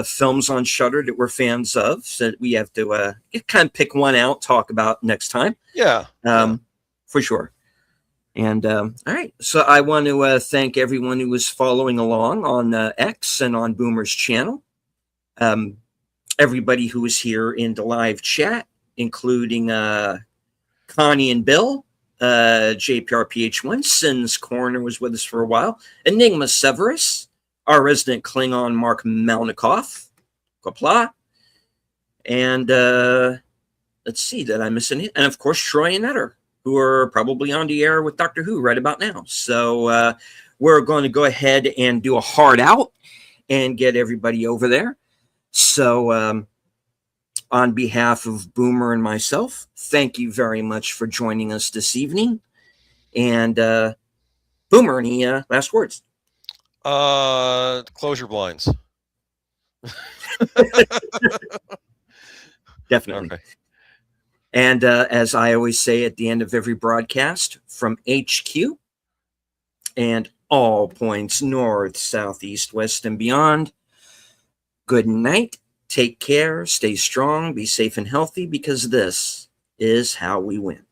films on Shudder that we're fans of, so we have to kind of pick one out, talk about next time. Yeah. For sure. And all right, so I want to thank everyone who was following along on X and on Boomer's channel. Everybody who was here in the live chat, including Connie and Bill, JPRPH1, Sins Corner was with us for a while, Enigma Severus, our resident Klingon Mark Malnikoff, Qapla', and let's see, did I miss any? And of course, Troy and Etter, who are probably on the air with Doctor Who right about now. So we're going to go ahead and do a hard out and get everybody over there. So on behalf of Boomer and myself, thank you very much for joining us this evening. And Boomer, any last words? Close your blinds. Definitely. Okay. And as I always say at the end of every broadcast, from HQ and all points north, south, east, west, and beyond, good night, take care, stay strong, be safe and healthy, because this is how we win.